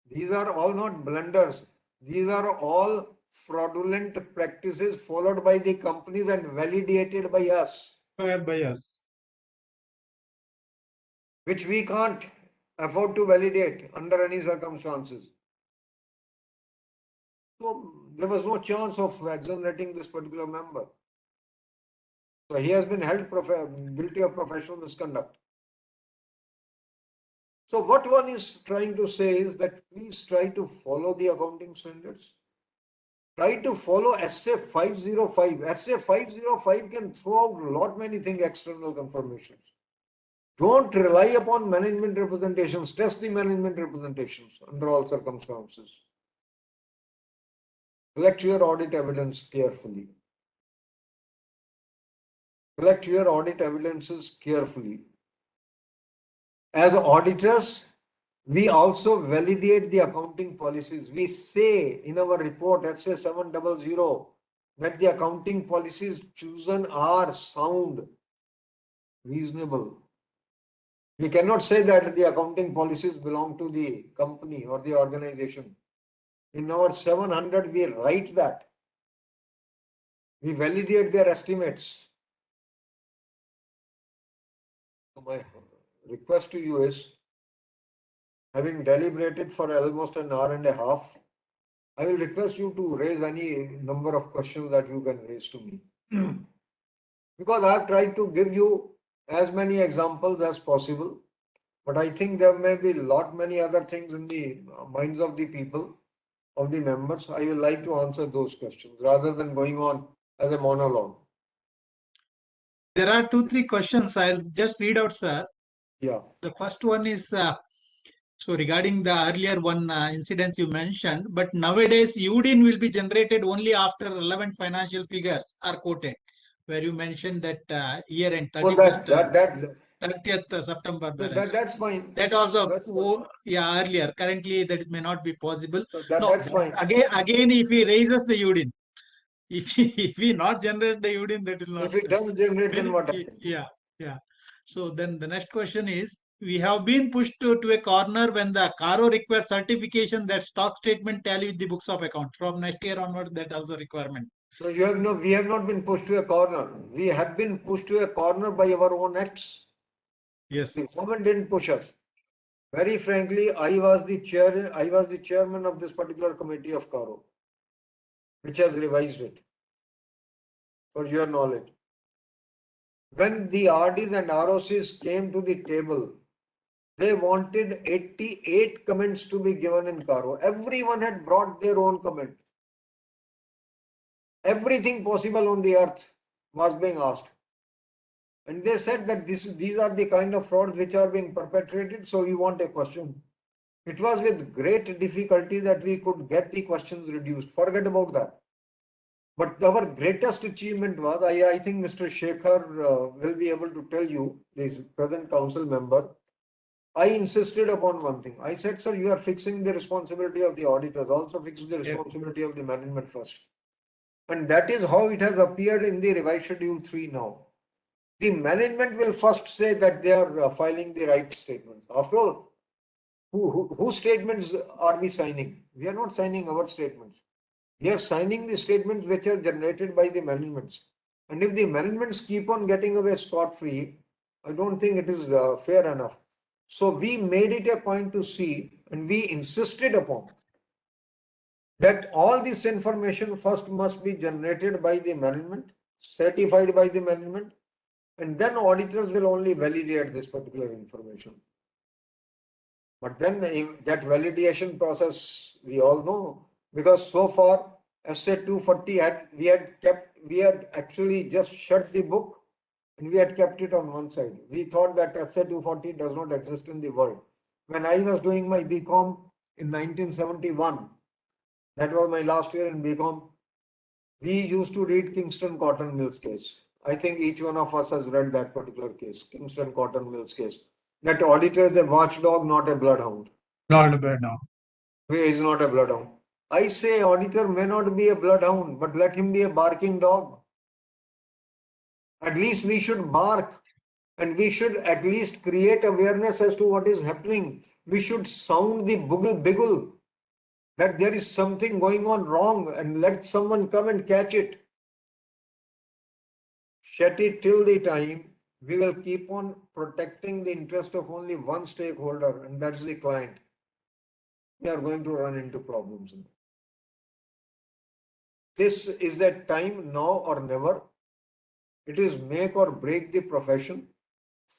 [SPEAKER 2] these are all not blunders. These are all fraudulent practices followed by the companies and validated by us,
[SPEAKER 4] By us.
[SPEAKER 2] which we can't afford to validate under any circumstances. So there was no chance of exonerating this particular member. So he has been held guilty of professional misconduct. So what one is trying to say is that please try to follow the accounting standards. Try to follow SA 505. SA 505 can throw out a lot many things, external confirmations. Don't rely upon management representations. Test the management representations under all circumstances. Collect your audit evidence carefully. Collect your audit evidences carefully. As auditors, we also validate the accounting policies. We say in our report, SA 700, that the accounting policies chosen are sound, reasonable. We cannot say that the accounting policies belong to the company or the organization. In our 700, we write that. We validate their estimates. So my request to you is, having deliberated for almost an hour and a half, I will request you to raise any number of questions that you can raise to me. Because I have tried to give you as many examples as possible, but I think there may be many other things in the minds of the people, of the members. I will like to answer those questions rather than going on as a monologue.
[SPEAKER 1] There are 2-3 questions. I'll just read out, sir.
[SPEAKER 2] Yeah.
[SPEAKER 1] The first one is, so regarding the earlier one incidents you mentioned, but nowadays UDIN will be generated only after relevant financial figures are quoted. where you mentioned that year end
[SPEAKER 2] Oh,
[SPEAKER 1] 30th September balance.
[SPEAKER 2] that's fine.
[SPEAKER 1] That also,
[SPEAKER 2] That's fine.
[SPEAKER 1] yeah, earlier. Currently, that it may not be possible.
[SPEAKER 2] So
[SPEAKER 1] No,
[SPEAKER 2] that's fine.
[SPEAKER 1] Again, if he raises the UDIN, if he not generate the UDIN, that will not.
[SPEAKER 2] If it doesn't generate, then what happens?
[SPEAKER 1] Yeah. So then the next question is, we have been pushed to a corner when the Caro requires certification that stock statement tally with the books of accounts. From next year onwards, that also requirement.
[SPEAKER 2] So we have not been pushed to a corner. We have been pushed to a corner by our own acts.
[SPEAKER 1] Yes.
[SPEAKER 2] The government didn't push us. Very frankly, I was the chairman of this particular committee of Caro, which has revised it. For your knowledge, when the RDs and ROCs came to the table, they wanted 88 comments to be given in Caro. Everyone had brought their own comment. Everything possible on the earth was being asked. And they said that these are the kind of frauds which are being perpetrated, so we want a question. It was with great difficulty that we could get the questions reduced. Forget about that. But our greatest achievement was, I think Mr. Shekhar will be able to tell you, this present council member, I insisted upon one thing. I said, sir, you are fixing the responsibility of the auditors, also fix the responsibility of the management first. And that is how it has appeared in the revised schedule 3 now. The management will first say that they are filing the right statements. After all, whose statements are we signing? We are not signing our statements. We are signing the statements which are generated by the managements. And if the managements keep on getting away scot-free, I don't think it is fair enough. So we made it a point to see, and we insisted upon that all this information first must be generated by the management, certified by the management, and then auditors will only validate this particular information. But then that validation process, we all know, because so far SA 240 we had actually just shut the book and we had kept it on one side. We thought that SA 240 does not exist in the world. When I was doing my BCom in 1971, that was my last year in BCom, we used to read Kingston Cotton Mills case. I think each one of us has read that particular case, Kingston Cotton Mills case. That auditor is a watchdog, not a bloodhound.
[SPEAKER 4] Not a bloodhound.
[SPEAKER 2] He is not a bloodhound. I say auditor may not be a bloodhound, but let him be a barking dog. At least we should bark, and we should at least create awareness as to what is happening. We should sound the buggle that there is something going on wrong and let someone come and catch it. Shut it till the time we will keep on protecting the interest of only one stakeholder, and that's the client. We are going to run into problems. This is that time, now or never. It is make or break the profession.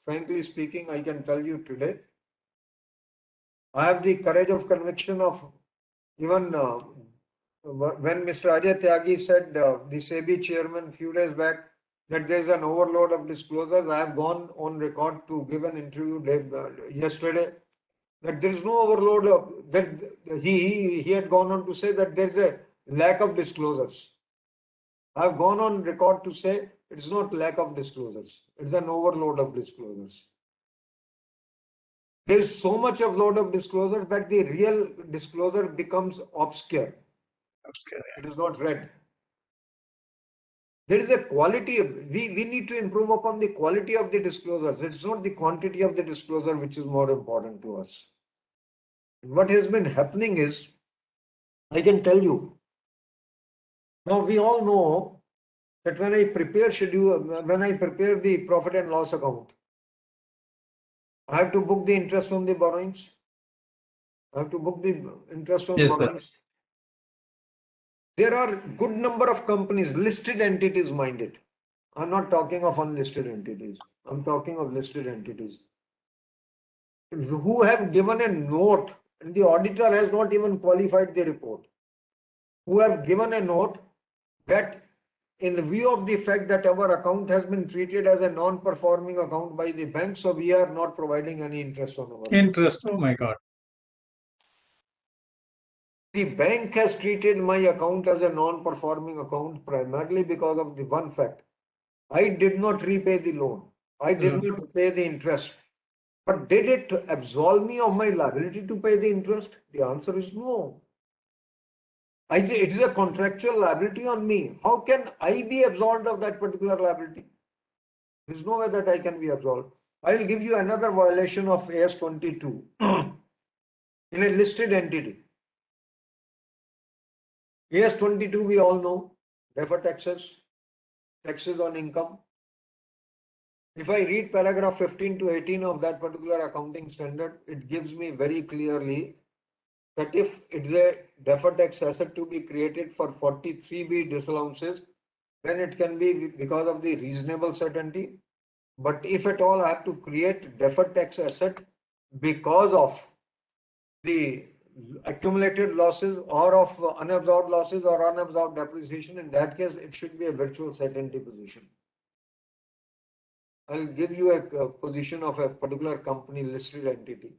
[SPEAKER 2] Frankly speaking, I can tell you today, I have the courage of conviction of even when Mr. Ajay Tyagi said, the SEBI chairman a few days back, that there is an overload of disclosures. I have gone on record to give an interview yesterday that there is no overload of that. He had gone on to say that there is a lack of disclosures. I have gone on record to say it's not lack of disclosures. It's an overload of disclosures. There is so much of load of disclosure that the real disclosure becomes obscure. It is not read. There is a quality. We need to improve upon the quality of the disclosures. It's not the quantity of the disclosure which is more important to us. What has been happening is, I can tell you, now we all know that when I prepare the profit and loss account, I have to book the interest on the borrowings. I have to book the interest on borrowings. Sir. There are good number of companies, listed entities, mind it. I'm not talking of unlisted entities. I'm talking of listed entities who have given a note, and the auditor has not even qualified the report, who have given a note that in view of the fact that our account has been treated as a non-performing account by the bank, so we are not providing any interest on our
[SPEAKER 4] interest. Oh my God.
[SPEAKER 2] The bank has treated my account as a non-performing account primarily because of the one fact I did not repay the loan. I did not pay the interest. But did it absolve me of my liability to pay the interest? The answer is no. It is a contractual liability on me. How can I be absolved of that particular liability? There is no way that I can be absolved. I will give you another violation of AS 22 in a listed entity. AS 22 we all know, deferred taxes, taxes on income. If I read paragraph 15 to 18 of that particular accounting standard, it gives me very clearly that if it's a deferred tax asset to be created for 43B disallowances, then it can be because of the reasonable certainty. But if at all I have to create deferred tax asset because of the accumulated losses or of unabsorbed losses or unabsorbed depreciation, in that case, it should be a virtual certainty position. I'll give you a position of a particular company listed entity.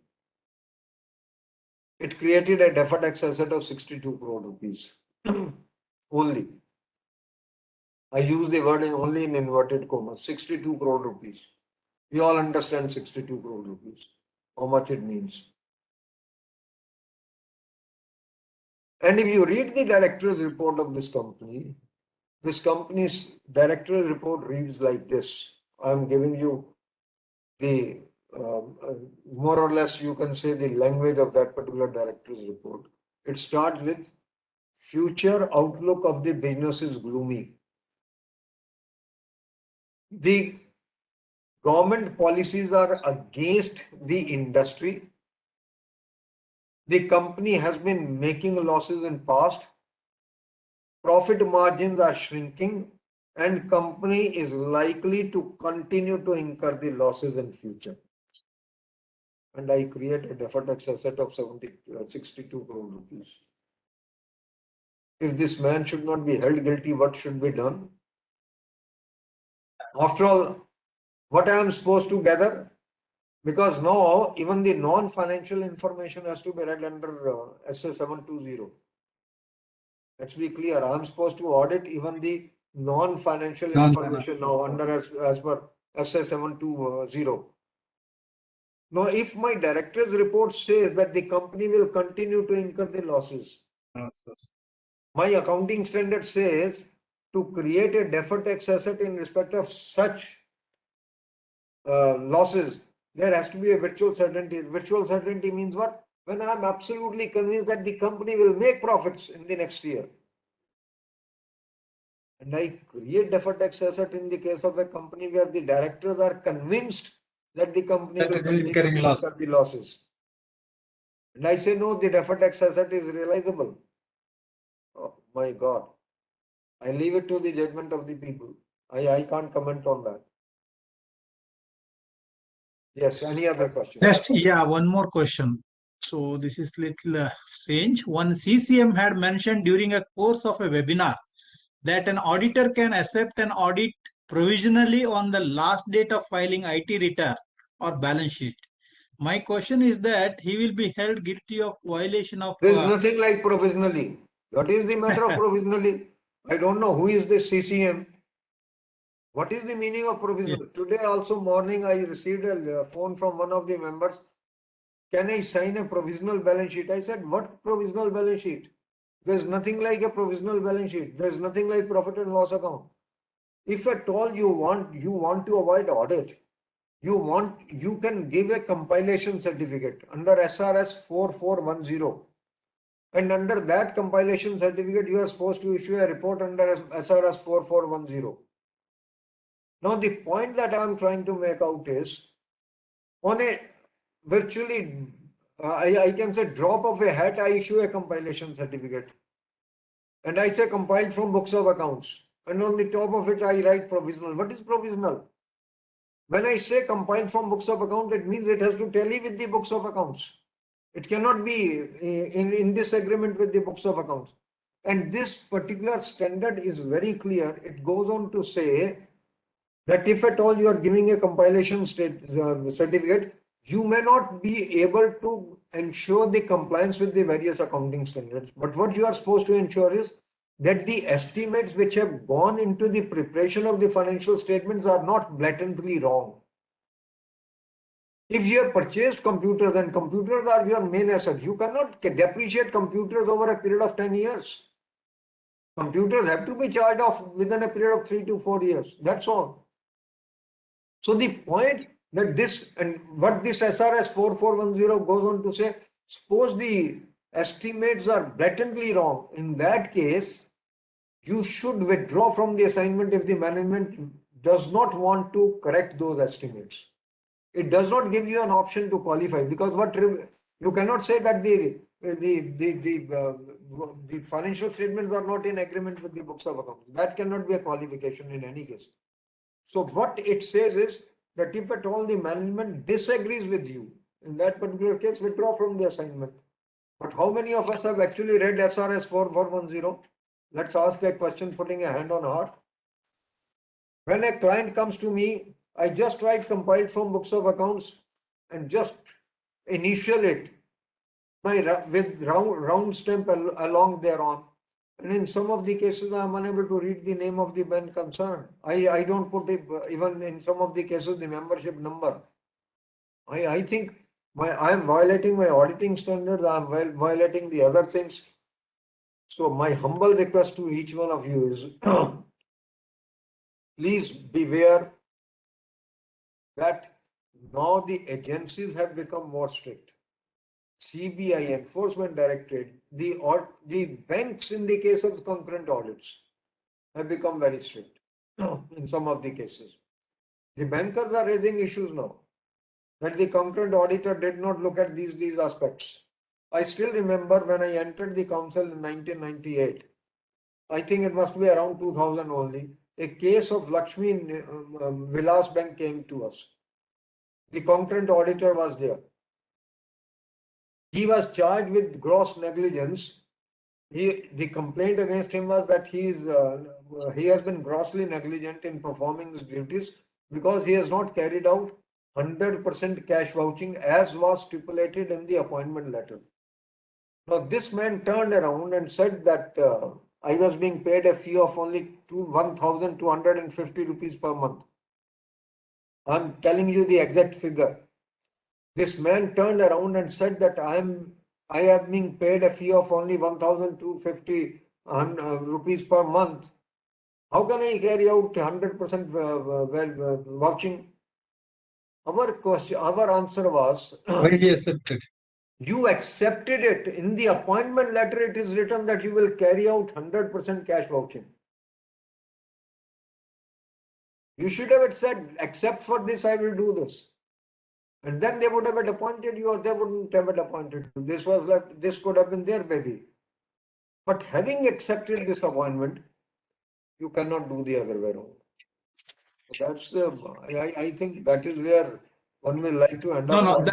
[SPEAKER 2] It created a deferred tax asset of 62 crore rupees only. I use the word only in inverted commas, 62 crore rupees. We all understand 62 crore rupees, how much it means. And if you read the director's report of this company's director's report reads like this. I'm giving you the more or less you can say the language of that particular director's report. It starts with future outlook of the business is gloomy. The government policies are against the industry. The company has been making losses in past. Profit margins are shrinking and company is likely to continue to incur the losses in future. And I create a deferred tax asset of 62 crore rupees. If this man should not be held guilty, what should be done? After all, what I am supposed to gather? Because now even the non-financial information has to be read under SA 720. Let's be clear. I am supposed to audit even the non-financial information now under as per SA 720. Now, if my director's report says that the company will continue to incur the losses, my accounting standard says to create a deferred tax asset in respect of such losses, there has to be a virtual certainty. Virtual certainty means what? When I am absolutely convinced that the company will make profits in the next year. And I create deferred tax asset in the case of a company where the directors are convinced that the company will continue to incur the losses. And I say, no, the deferred tax asset is realizable. Oh my God. I leave it to the judgment of the people. I can't comment on that. Yes, any other questions?
[SPEAKER 1] Just, yeah, one more question. So this is little strange. One CCM had mentioned during a course of a webinar that an auditor can accept an audit provisionally on the last date of filing IT return or balance sheet. My question is that he will be held guilty of violation of...
[SPEAKER 2] There is nothing like provisionally. What is the matter of provisionally? I don't know who is this CCM. What is the meaning of provisional? Yeah. Today also morning I received a phone from one of the members. Can I sign a provisional balance sheet? I said, what provisional balance sheet? There's nothing like a provisional balance sheet. There's nothing like profit and loss account. If at all you want to avoid audit, you can give a compilation certificate under SRS 4410. And under that compilation certificate, you are supposed to issue a report under SRS 4410. Now, the point that I am trying to make out is, on a virtually, I can say drop of a hat, I issue a compilation certificate. And I say compiled from books of accounts. And on the top of it, I write provisional. What is provisional? When I say compiled from books of accounts, it means it has to tally with the books of accounts. It cannot be in disagreement with the books of accounts. And this particular standard is very clear. It goes on to say that if at all you are giving a compilation certificate, you may not be able to ensure the compliance with the various accounting standards. But what you are supposed to ensure is that the estimates which have gone into the preparation of the financial statements are not blatantly wrong. If you have purchased computers and computers are your main asset, you cannot depreciate computers over a period of 10 years. Computers have to be charged off within a period of 3 to 4 years. That's all. So the point that this and what this SRS 4410 goes on to say, suppose the estimates are blatantly wrong. In that case, you should withdraw from the assignment if the management does not want to correct those estimates. It does not give you an option to qualify, because what you cannot say that the financial statements are not in agreement with the books of accounts. That cannot be a qualification in any case. So what it says is that if at all the management disagrees with you, in that particular case, withdraw from the assignment. But how many of us have actually read SRS 4410? Let's ask that question, putting a hand on heart. When a client comes to me, I just write compiled from books of accounts and just initial it with round stamp along thereon. And in some of the cases, I am unable to read the name of the bank concerned. I don't put it, even in some of the cases, the membership number. I think I am violating my auditing standards. I am violating the other things. So my humble request to each one of you is, please beware that now the agencies have become more strict. CBI, Enforcement Directorate, the banks in the case of concurrent audits have become very strict in some of the cases. The bankers are raising issues now that the concurrent auditor did not look at these aspects. I still remember when I entered the council in 1998, I think it must be around 2000 only, a case of Lakshmi Vilas Bank came to us. The concurrent auditor was there. He was charged with gross negligence. The complaint against him was that he has been grossly negligent in performing his duties because he has not carried out 100% cash vouching as was stipulated in the appointment letter. Now this man turned around and said that I was being paid a fee of only 1,250 rupees per month. I'm telling you the exact figure. This man turned around and said that I have been paid a fee of only 1,250 rupees per month. How can I carry out 100% vouching? Our answer was,
[SPEAKER 4] Why he accepted?
[SPEAKER 2] you accepted it. In the appointment letter, it is written that you will carry out 100% cash vouching. You should have said, except for this, I will do this. And then they would have appointed you, or they wouldn't have appointed you. This could have been their baby. But having accepted this appointment, you cannot do the other way around. So that's I think that is where one will like to end up.
[SPEAKER 1] No,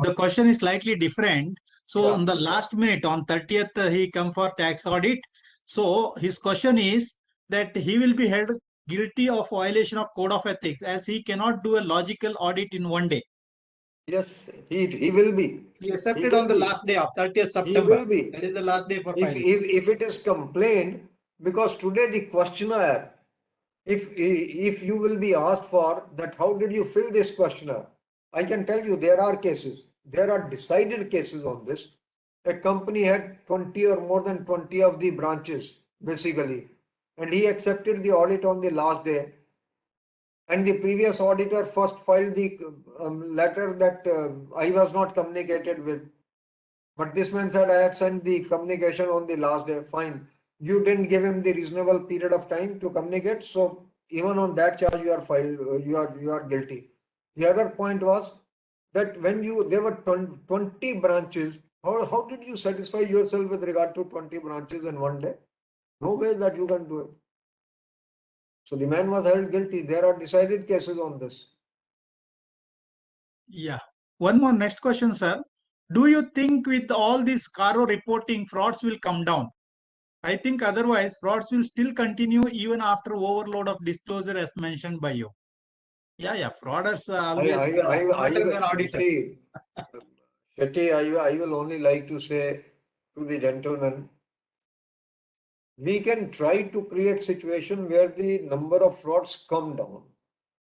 [SPEAKER 1] the question is slightly different. So on the last minute, on 30th, he come for tax audit. So his question is that he will be held guilty of violation of code of ethics as he cannot do a logical audit in one day.
[SPEAKER 2] Yes, he will be.
[SPEAKER 1] He accepted on the last day of 30th September.
[SPEAKER 2] He will be.
[SPEAKER 1] That is the last day for filing.
[SPEAKER 2] If it is complained, because today the questionnaire, if you will be asked for that, how did you fill this questionnaire? I can tell you there are cases. There are decided cases on this. A company had 20 or more than 20 of the branches, basically. And he accepted the audit on the last day. And the previous auditor first filed the letter that I was not communicated with. But this man said, I had sent the communication on the last day. Fine. You didn't give him the reasonable period of time to communicate. So even on that charge, you are guilty. The other point was that when there were 20 branches, how did you satisfy yourself with regard to 20 branches in one day? No way that you can do it. So the man was held guilty. There are decided cases on this.
[SPEAKER 1] Yeah. One more next question, sir. Do you think with all this Caro reporting, frauds will come down? I think otherwise frauds will still continue even after overload of disclosure as mentioned by you. Yeah. Frauders are always smarter than auditors.
[SPEAKER 2] Shetty, I will only like to say to the gentleman we can try to create situation where the number of frauds come down.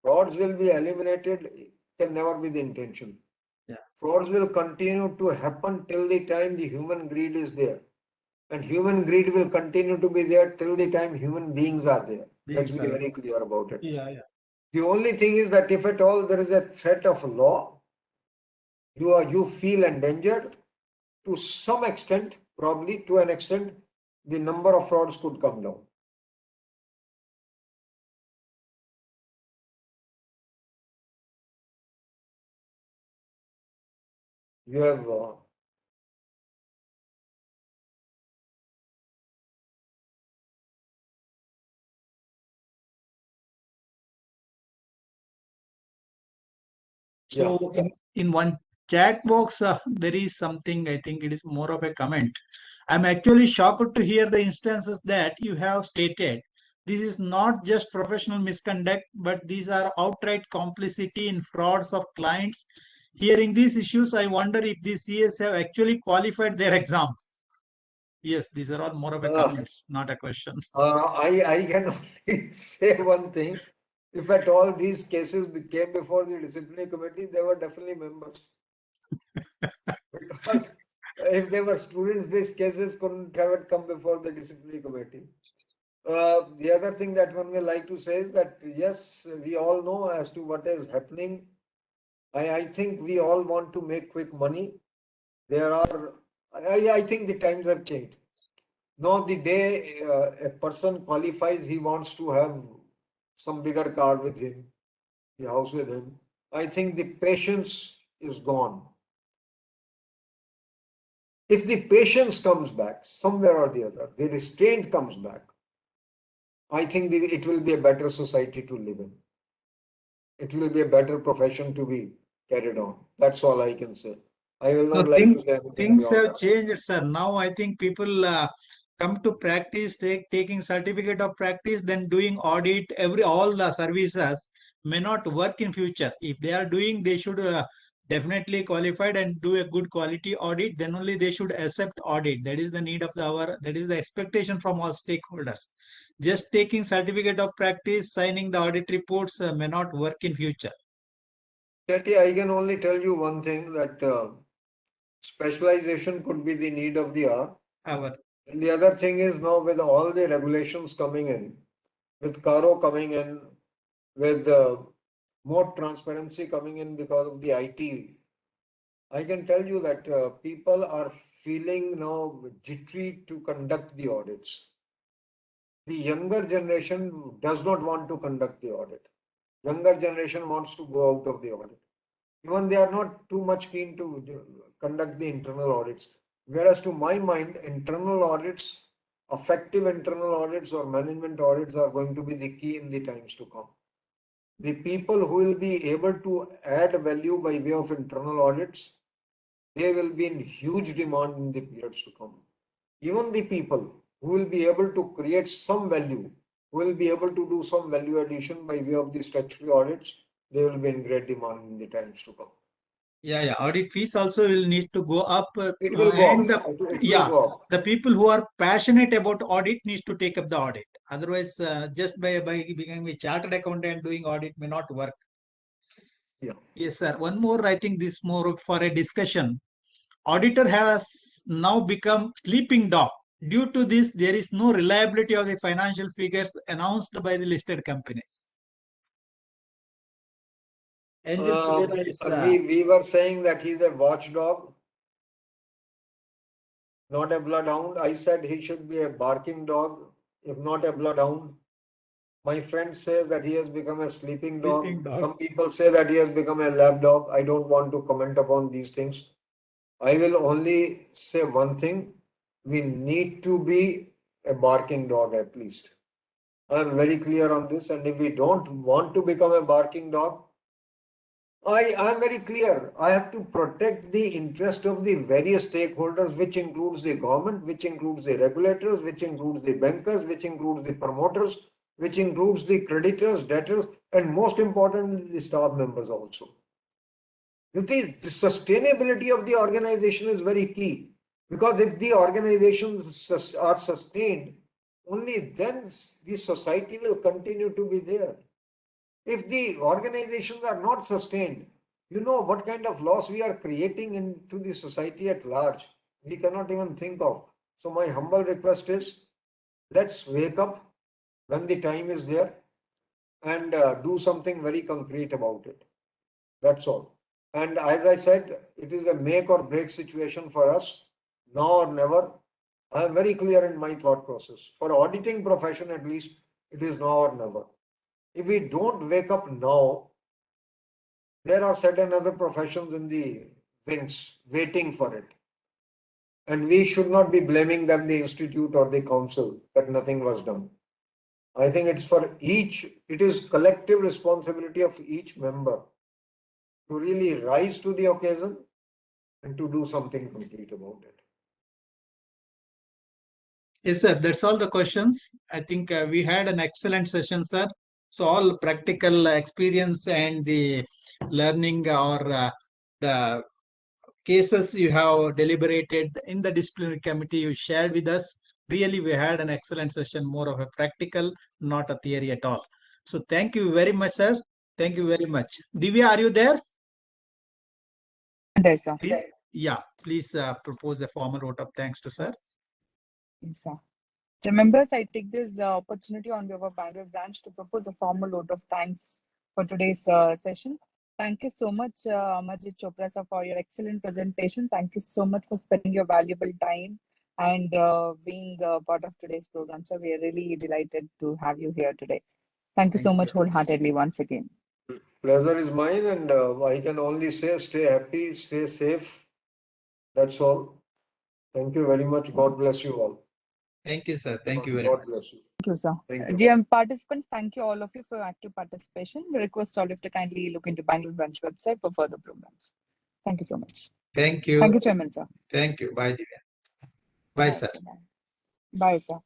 [SPEAKER 2] Frauds will be eliminated, can never be the intention.
[SPEAKER 4] Yeah.
[SPEAKER 2] Frauds will continue to happen till the time the human greed is there. And human greed will continue to be there till the time human beings are there. Let's be very clear about it.
[SPEAKER 4] Yeah.
[SPEAKER 2] The only thing is that if at all there is a threat of law, you feel endangered, to some extent, probably to an extent, the number of frauds could come down. You have
[SPEAKER 1] So in one chat box, there is something, I think it is more of a comment. I'm actually shocked to hear the instances that you have stated. This is not just professional misconduct, but these are outright complicity in frauds of clients. Hearing these issues, I wonder if the CS have actually qualified their exams. Yes, these are all more of a comments, not a question.
[SPEAKER 2] I can only say one thing. If at all these cases came before the disciplinary committee, they were definitely members. Because if they were students, these cases couldn't have come before the disciplinary committee. The other thing that one will like to say is that yes, we all know as to what is happening. I think we all want to make quick money. I think the times have changed. Now the day a person qualifies, he wants to have some bigger car with him, the house with him. I think the patience is gone. If the patience comes back somewhere or the other, the restraint comes back, I think it will be a better society to live in. It will be a better profession to be carried on. That's all I can say. I will not like to say anything
[SPEAKER 1] Things
[SPEAKER 2] beyond
[SPEAKER 1] have
[SPEAKER 2] that.
[SPEAKER 1] changed, sir. Now I think people come to practice, taking certificate of practice, then doing audit. All the services may not work in future. If they are doing, they should definitely qualified and do a good quality audit. Then only they should accept audit. That is the need of the hour. That is the expectation from all stakeholders. Just taking certificate of practice, signing the audit reports may not work in future.
[SPEAKER 2] Chetty, I can only tell you one thing, that specialization could be the need of the hour. And the other thing is, now with all the regulations coming in, with Caro coming in, with more transparency coming in because of the IT, I can tell you that people are feeling now jittery to conduct the audits. The younger generation does not want to conduct the audit. Younger generation wants to go out of the audit. Even they are not too much keen to conduct the internal audits. Whereas to my mind, internal audits, effective internal audits or management audits are going to be the key in the times to come. The people who will be able to add value by way of internal audits, they will be in huge demand in the periods to come. Even the people who will be able to create some value, who will be able to do some value addition by way of the statutory audits, they will be in great demand in the times to come.
[SPEAKER 1] Yeah. Audit fees also will need to go up.
[SPEAKER 2] It will go up. It will go up.
[SPEAKER 1] The people who are passionate about audit needs to take up the audit. Otherwise, just by becoming a chartered accountant doing audit may not work.
[SPEAKER 2] Yeah.
[SPEAKER 1] Yes, sir. One more, I think this more for a discussion. Auditor has now become sleeping dog. Due to this, there is no reliability of the financial figures announced by the listed companies. Angel
[SPEAKER 2] we were saying that he's a watchdog, not a bloodhound. I said he should be a barking dog, if not a bloodhound. My friend says that he has become a sleeping dog. Some people say that he has become a lap dog. I don't want to comment upon these things. I will only say one thing. We need to be a barking dog at least. I am very clear on this. And if we don't want to become a barking dog, I am very clear. I have to protect the interest of the various stakeholders, which includes the government, which includes the regulators, which includes the bankers, which includes the promoters, which includes the creditors, debtors, and most importantly, the staff members also. The sustainability of the organization is very key, because if the organizations are sustained, only then the society will continue to be there. If the organizations are not sustained, you know what kind of loss we are creating into the society at large. We cannot even think of. So my humble request is, let's wake up when the time is there and do something very concrete about it. That's all. And as I said, it is a make or break situation for us, now or never. I am very clear in my thought process. For auditing profession, at least, it is now or never. If we don't wake up now, there are certain other professions in the wings waiting for it. And we should not be blaming them, the institute or the council, that nothing was done. I think it's for each, it is collective responsibility of each member to really rise to the occasion and to do something complete about it.
[SPEAKER 1] Yes, sir. That's all the questions. I think we had an excellent session, sir. So all practical experience and the learning or the cases you have deliberated in the disciplinary committee you shared with us. Really, we had an excellent session, more of a practical, not a theory at all. So thank you very much, sir. Thank you very much. Divya, are you there?
[SPEAKER 3] There, sir.
[SPEAKER 1] Yeah, please propose a formal vote of thanks to sir.
[SPEAKER 3] Yes, sir. So members, I take this opportunity on behalf of Bangalore branch to propose a formal vote of thanks for today's session. Thank you so much, Amarjit Chopra sir, for your excellent presentation. Thank you so much for spending your valuable time and being part of today's program. So we are really delighted to have you here today. Thank you so much wholeheartedly once again.
[SPEAKER 2] Pleasure is mine, and I can only say stay happy, stay safe. That's all. Thank you very much. God bless you all.
[SPEAKER 1] Thank you, sir. Thank you very
[SPEAKER 2] God
[SPEAKER 1] much.
[SPEAKER 2] bless you.
[SPEAKER 3] Thank you, sir.
[SPEAKER 2] Thank you.
[SPEAKER 3] Dear participants, thank you all of you for your active participation. We request all of you to kindly look into Bangalore branch website for further programs. Thank you so much.
[SPEAKER 1] Thank you.
[SPEAKER 3] Thank you, Chairman, sir.
[SPEAKER 1] Thank you. Bye, Divya. Bye, sir.
[SPEAKER 3] Bye, sir.